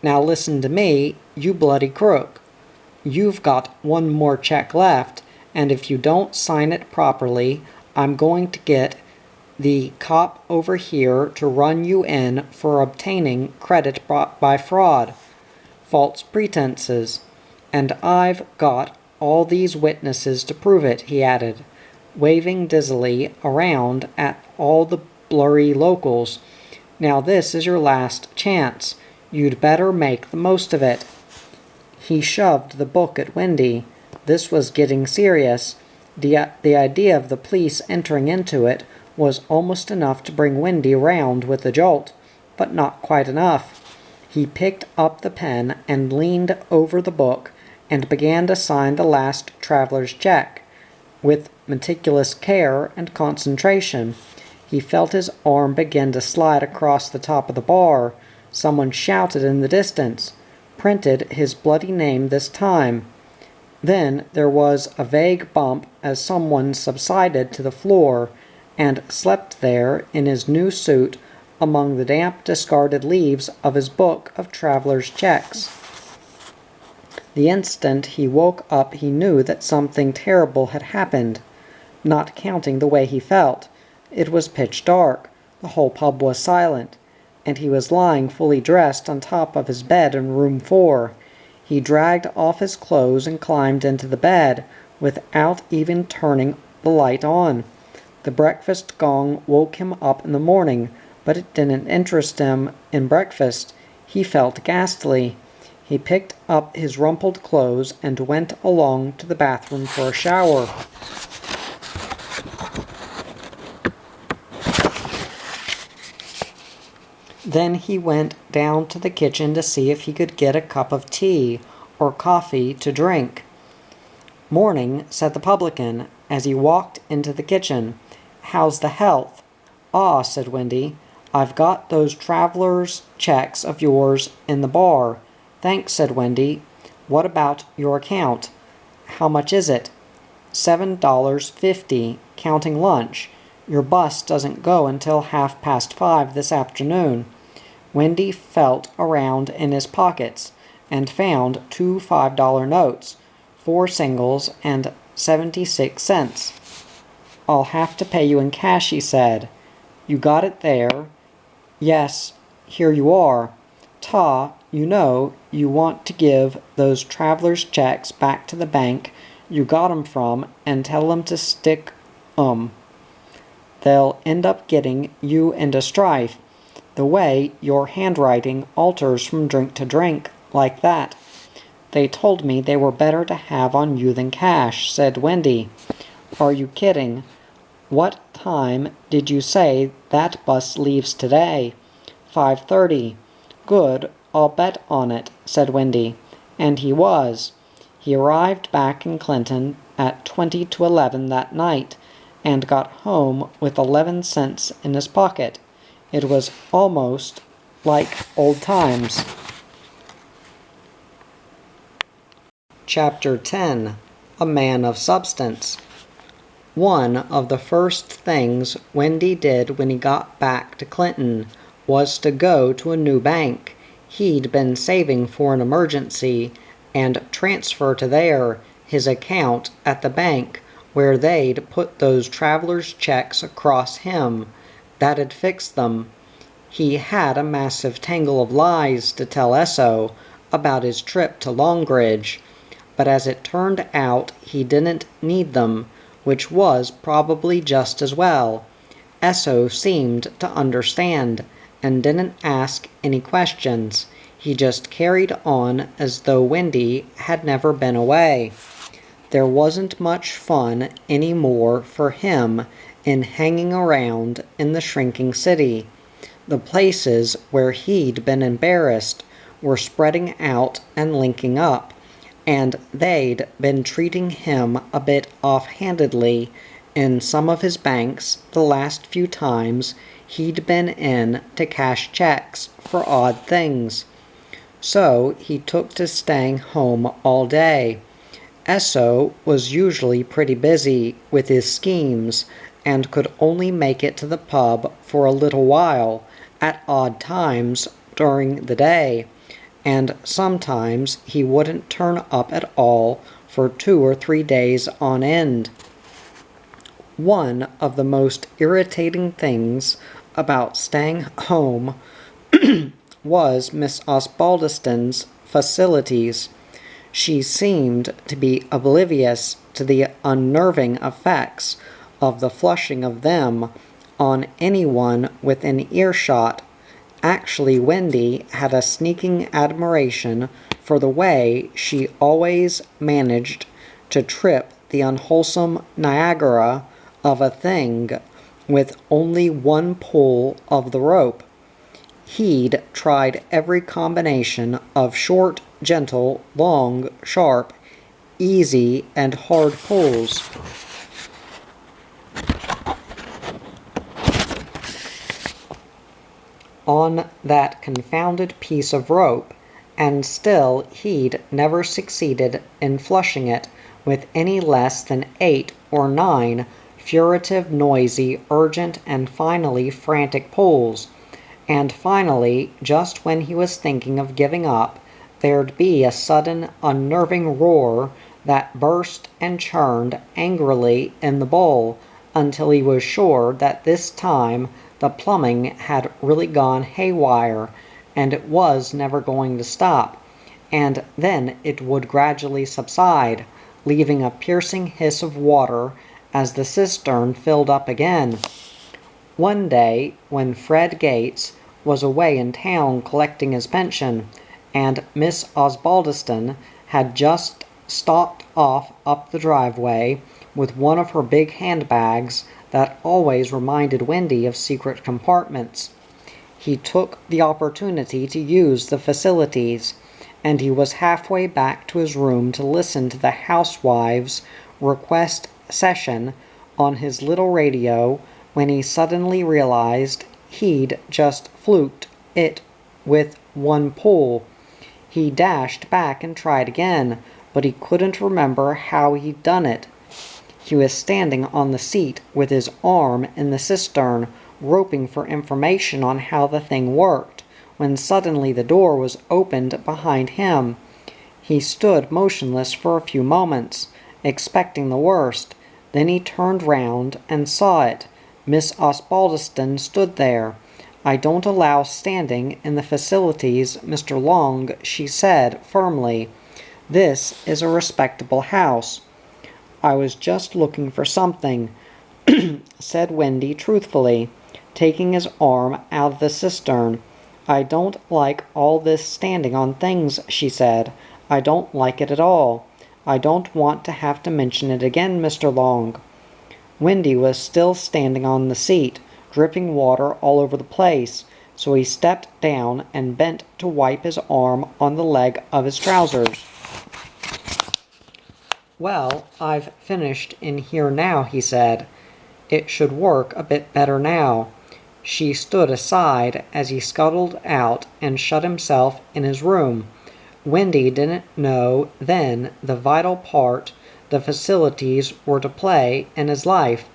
Speaker 1: "Now listen to me, you bloody crook. You've got 1 more check left, and if you don't sign it properly, I'm going to get the cop over here to run you in for obtaining credit by fraud, false pretenses. And I've got all these witnesses to prove it," he added, waving dizzily around at all the blurry locals. "Now this is your last chance. You'd better make the most of it." He shoved the book at Wendy. This was getting serious. The idea of the police entering into it was almost enough to bring Wendy round with a jolt, but not quite enough. He picked up the pen and leaned over the book and began to sign the last traveler's check. With meticulous care and concentration, he felt his arm begin to slide across the top of the bar. Someone shouted in the distance, printed his bloody name this time. Then there was a vague bump as someone subsided to the floor and slept there in his new suit among the damp discarded leaves of his book of traveler's checks. The instant he woke up he knew that something terrible had happened, not counting the way he felt. It was pitch dark, the whole pub was silent, and he was lying fully dressed on top of his bed in room 4. He dragged off his clothes and climbed into the bed, without even turning the light on. The breakfast gong woke him up in the morning, but it didn't interest him in breakfast. He felt ghastly. He picked up his rumpled clothes and went along to the bathroom for a shower. Then he went down to the kitchen to see if he could get a cup of tea or coffee to drink. "Morning," said the publican, as he walked into the kitchen. "How's the health?" "Ah," said Wendy, "I've got those traveler's checks of yours in the bar." "Thanks," said Wendy. "What about your account?" "How much is it?" $7.50, counting lunch. Your bus doesn't go until 5:30 this afternoon." Wendy felt around in his pockets and found 2 $5 notes, 4 singles, and 76 cents. "I'll have to pay you in cash," he said. "You got it there?" "Yes, here you are. Ta, you know you want to give those traveler's checks back to the bank you got 'em from and tell 'em to stick 'em. They'll end up getting you into strife. The way your handwriting alters from drink to drink, like that. They told me they were better to have on you than cash," said Wendy. "Are you kidding? What time did you say that bus leaves today?" 5:30. "Good, I'll bet on it," said Wendy. And he was. He arrived back in Clinton at 20 to 11 that night, and got home with 11 cents in his pocket. It was almost like old times. Chapter 10. A Man of Substance. One of the first things Wendy did when he got back to Clinton was to go to a new bank he'd been saving for an emergency and transfer to there his account at the bank where they'd put those traveler's checks across him. That'd fix them. He had a massive tangle of lies to tell Esso about his trip to Longridge, but as it turned out he didn't need them, which was probably just as well. Esso seemed to understand, and didn't ask any questions. He just carried on as though Wendy had never been away. There wasn't much fun any more for him in hanging around in the shrinking city. The places where he'd been embarrassed were spreading out and linking up, and they'd been treating him a bit offhandedly in some of his banks the last few times he'd been in to cash checks for odd things. So he took to staying home all day. Esso was usually pretty busy with his schemes and could only make it to the pub for a little while at odd times during the day, and sometimes he wouldn't turn up at all for 2 or 3 days on end. One of the most irritating things about staying home was Miss Osbaldiston's facilities. She seemed to be oblivious to the unnerving effects of the flushing of them on anyone within earshot. Actually, Wendy had a sneaking admiration for the way she always managed to trip the unwholesome Niagara of a thing with only one pull of the rope. He'd tried every combination of short, gentle, long, sharp, easy, and hard pulls. On that confounded piece of rope, and still he'd never succeeded in flushing it with any less than 8 or 9 furtive, noisy, urgent, and finally frantic pulls. And finally, just when he was thinking of giving up, there'd be a sudden, unnerving roar that burst and churned angrily in the bowl until he was sure that this time the plumbing had really gone haywire, and it was never going to stop. And then it would gradually subside, leaving a piercing hiss of water as the cistern filled up again. One day, when Fred Gates was away in town collecting his pension, and Miss Osbaldiston had just stalked off up the driveway with one of her big handbags that always reminded Wendy of secret compartments. He took the opportunity to use the facilities, and he was halfway back to his room to listen to the housewives' request session on his little radio when he suddenly realized he'd just fluked it with one pull. He dashed back and tried again, but he couldn't remember how he'd done it. He was standing on the seat with his arm in the cistern, roping for information on how the thing worked, when suddenly the door was opened behind him. He stood motionless for a few moments, expecting the worst. Then he turned round and saw it. Miss Osbaldiston stood there. "I don't allow standing in the facilities, Mr. Long," she said firmly. "This is a respectable house." "I was just looking for something," said Wendy truthfully. taking his arm out of the cistern. "I don't like all this standing on things," she said. "I don't like it at all. I don't want to have to mention it again, Mr. Long." Wendy was still standing on the seat, dripping water all over the place, so he stepped down and bent to wipe his arm on the leg of his trousers. "Well, I've finished in here now," he said. "It should work a bit better now." She stood aside as he scuttled out and shut himself in his room. Wendy didn't know then the vital part the facilities were to play in his life.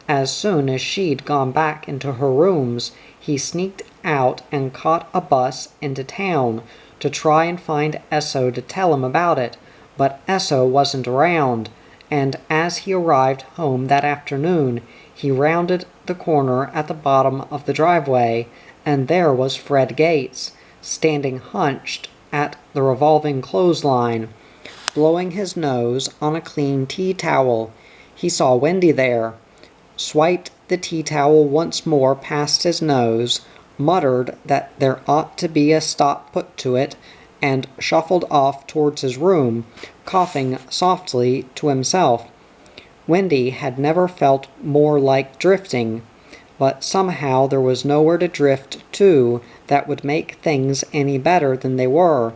Speaker 1: As soon as she'd gone back into her rooms, he sneaked out and caught a bus into town to try and find Esso to tell him about it, but Esso wasn't around, and as he arrived home that afternoon, he rounded the corner at the bottom of the driveway, and there was Fred Gates, standing hunched at the revolving clothesline, blowing his nose on a clean tea towel. He saw Wendy there, swiped the tea towel once more past his nose, muttered that there ought to be a stop put to it, and shuffled off towards his room, coughing softly to himself. Wendy had never felt more like drifting, but somehow there was nowhere to drift to that would make things any better than they were.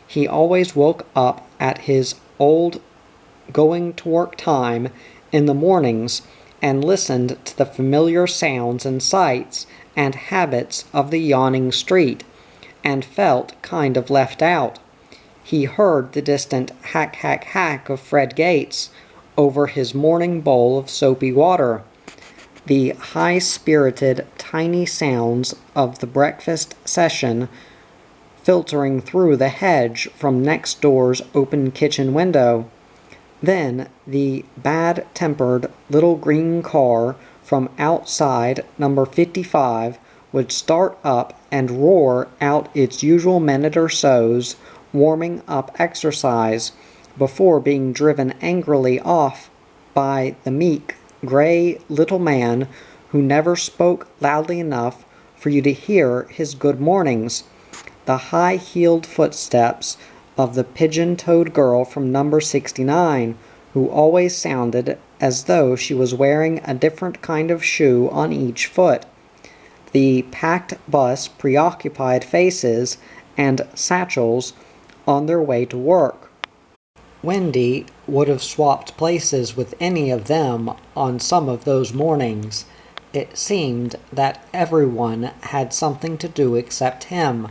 Speaker 1: He always woke up at his old going-to-work time in the mornings and listened to the familiar sounds and sights and habits of the yawning street, and felt kind of left out. He heard the distant hack, hack, hack of Fred Gates over his morning bowl of soapy water, the high-spirited, tiny sounds of the breakfast session filtering through the hedge from next door's open kitchen window. Then the bad-tempered little green car from outside number 55 would start up and roar out its usual minute or so's warming up exercise before being driven angrily off by the meek, gray little man who never spoke loudly enough for you to hear his good mornings. The high-heeled footsteps of the pigeon-toed girl from number 69, who always sounded as though she was wearing a different kind of shoe on each foot. The packed bus preoccupied faces and satchels on their way to work. Wendy would have swapped places with any of them on some of those mornings. It seemed that everyone had something to do except him.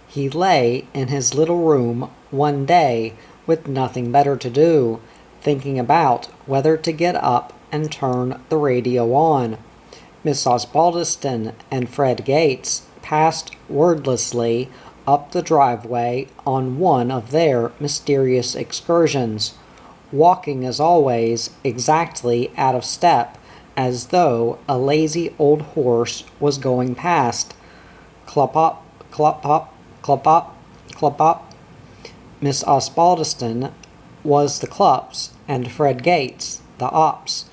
Speaker 1: He lay in his little room one day with nothing better to do, thinking about whether to get up and turn the radio on. Miss Osbaldiston and Fred Gates passed wordlessly up the driveway on one of their mysterious excursions, walking as always exactly out of step, as though a lazy old horse was going past. Clop-up, clop-up, clop-up, clop-up. Miss Osbaldiston was the Clups, and Fred Gates the Ops.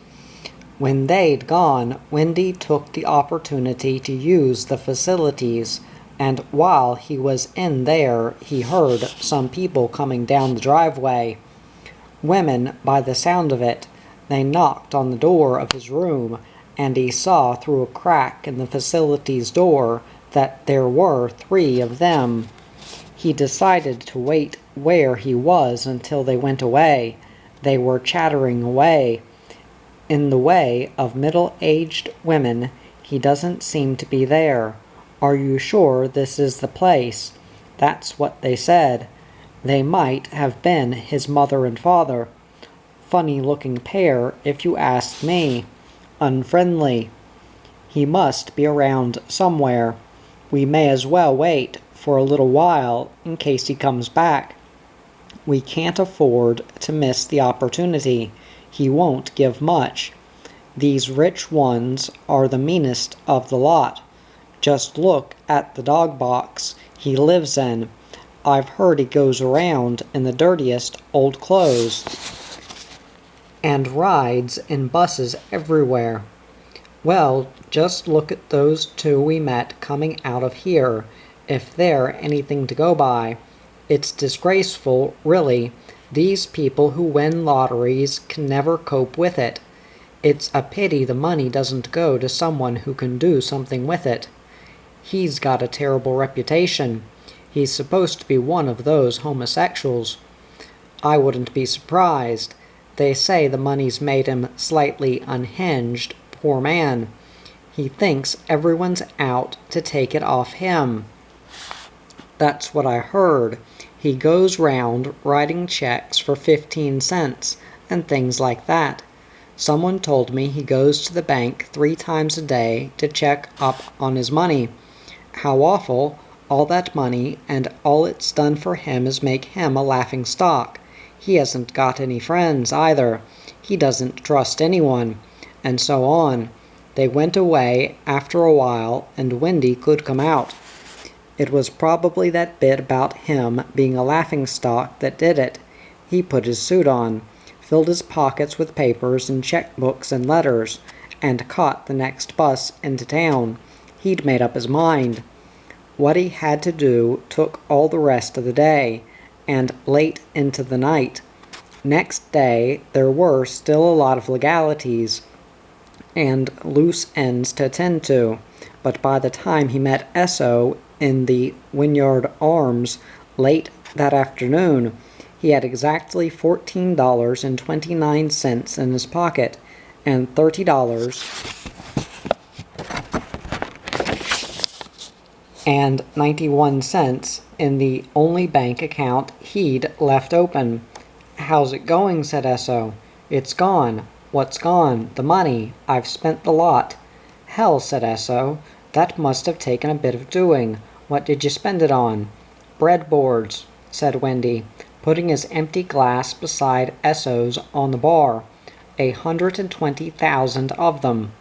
Speaker 1: When they'd gone, Wendy took the opportunity to use the facilities, and while he was in there, he heard some people coming down the driveway. Women, by the sound of it. They knocked on the door of his room, and he saw through a crack in the facilities door that there were 3 of them. He decided to wait where he was until they went away. They were chattering away. In the way of middle-aged women, he doesn't seem to be there. "Are you sure this is the place?" That's what they said. They might have been his mother and father. Funny-looking pair, if you asked me. Unfriendly. He must be around somewhere. We may as well wait for a little while in case he comes back. We can't afford to miss the opportunity. He won't give much. These rich ones are the meanest of the lot. Just look at the dog box he lives in. I've heard he goes around in the dirtiest old clothes and rides in buses everywhere. Well, Just look at those two we met coming out of here, if they're anything to go by. It's disgraceful, really. These people who win lotteries can never cope with it. It's a pity the money doesn't go to someone who can do something with it. He's got a terrible reputation. He's supposed to be one of those homosexuals. I wouldn't be surprised. They say the money's made him slightly unhinged, poor man. He thinks everyone's out to take it off him. That's what I heard. He goes round writing checks for 15 cents and things like that. Someone told me he goes to the bank 3 times a day to check up on his money. How awful! All that money, and all it's done for him is make him a laughing stock. He hasn't got any friends, either. He doesn't trust anyone, and so on. They went away after a while, and Wendy could come out. It was probably that bit about him being a laughing-stock that did it. He put his suit on, filled his pockets with papers and checkbooks and letters, and caught the next bus into town. He'd made up his mind. What he had to do took all the rest of the day, and late into the night. Next day there were still a lot of legalities and loose ends to attend to, but by the time he met Esso in the Wynyard Arms late that afternoon, he had exactly $14.29 in his pocket, and $30.91 in the only bank account he'd left open. "How's it going?" said Esso. "It's gone." "What's gone?" "The money. I've spent the lot." "Hell," said Esso. "That must have taken a bit of doing. What did you spend it on?" "Breadboards," said Wendy, putting his empty glass beside Esso's on the bar. 120,000 of them.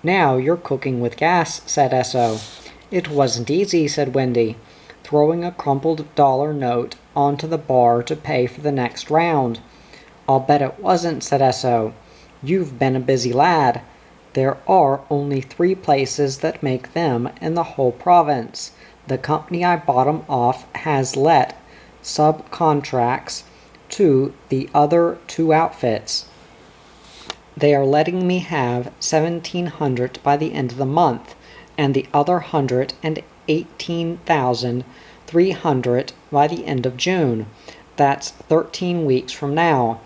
Speaker 1: "Now you're cooking with gas," said Esso. "It wasn't easy," said Wendy, throwing a crumpled dollar note onto the bar to pay for the next round. "I'll bet it wasn't," said Esso. "You've been a busy lad. There are only 3 places that make them in the whole province. The company I bought 'em off has let subcontracts to the other 2 outfits. They are letting me have 1,700 by the end of the month, and the other 118,300 by the end of June. That's 13 weeks from now.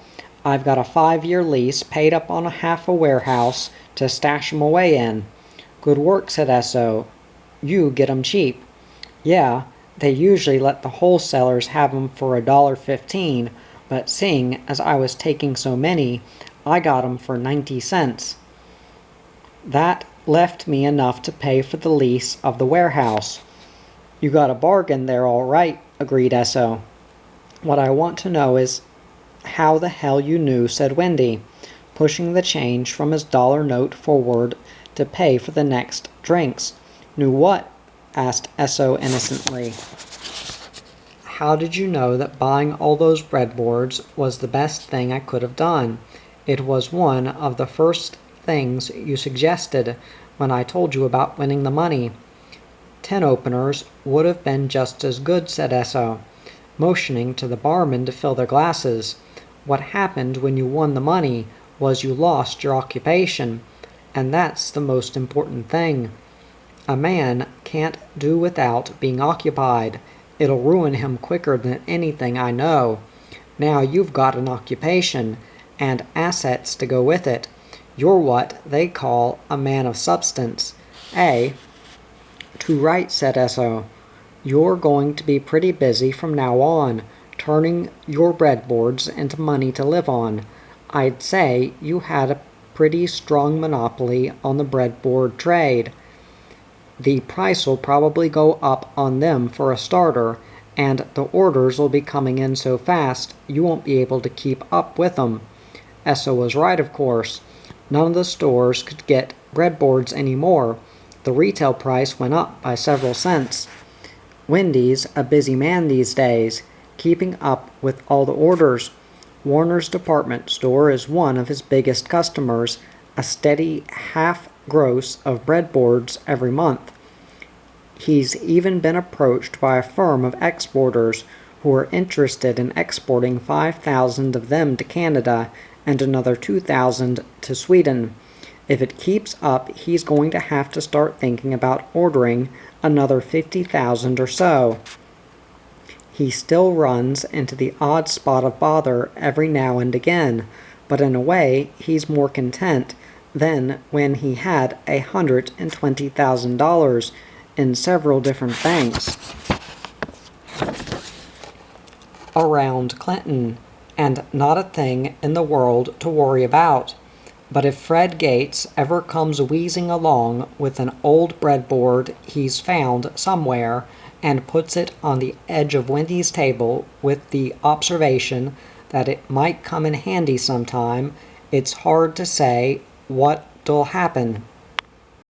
Speaker 1: I've got a 5-year lease paid up on half a warehouse to stash 'em away in." "Good work," said Esso. "You get 'em cheap." "Yeah, they usually let the wholesalers have 'em for $1.15, but seeing as I was taking so many, I got 'em for 90 cents. That left me enough to pay for the lease of the warehouse." "You got a bargain there, all right," agreed Esso. "What I want to know is how the hell you knew," said Wendy, pushing the change from his dollar note forward to pay for the next drinks. "Knew what?" asked Esso innocently. "How did you know that buying all those breadboards was the best thing I could have done? It was one of the first things you suggested when I told you about winning the money." "Tin openers would have been just as good," said Esso, motioning to the barman to fill their glasses. "What happened when you won the money was you lost your occupation, and that's the most important thing. A man can't do without being occupied. It'll ruin him quicker than anything I know. Now you've got an occupation, and assets to go with it. You're what they call a man of substance, eh?" "Too right," said Esso. "You're going to be pretty busy from now on, turning your breadboards into money to live on. I'd say you had a pretty strong monopoly on the breadboard trade. The price'll probably go up on them for a starter, and the orders will be coming in so fast you won't be able to keep up with them." Esso was right, of course. None of the stores could get breadboards anymore. The retail price went up by several cents. Wendy's a busy man these days, keeping up with all the orders. Warner's department store is one of his biggest customers, a steady gross of breadboards every month. He's even been approached by a firm of exporters who are interested in exporting 5,000 of them to Canada and another 2,000 to Sweden. If it keeps up, he's going to have to start thinking about ordering another 50,000 or so. He still runs into the odd spot of bother every now and again, but in a way he's more content than when he had $120,000 in several different banks around Clinton, and not a thing in the world to worry about. But if Fred Gates ever comes wheezing along with an old breadboard he's found somewhere and puts it on the edge of Wendy's table with the observation that it might come in handy sometime, it's hard to say what'll happen.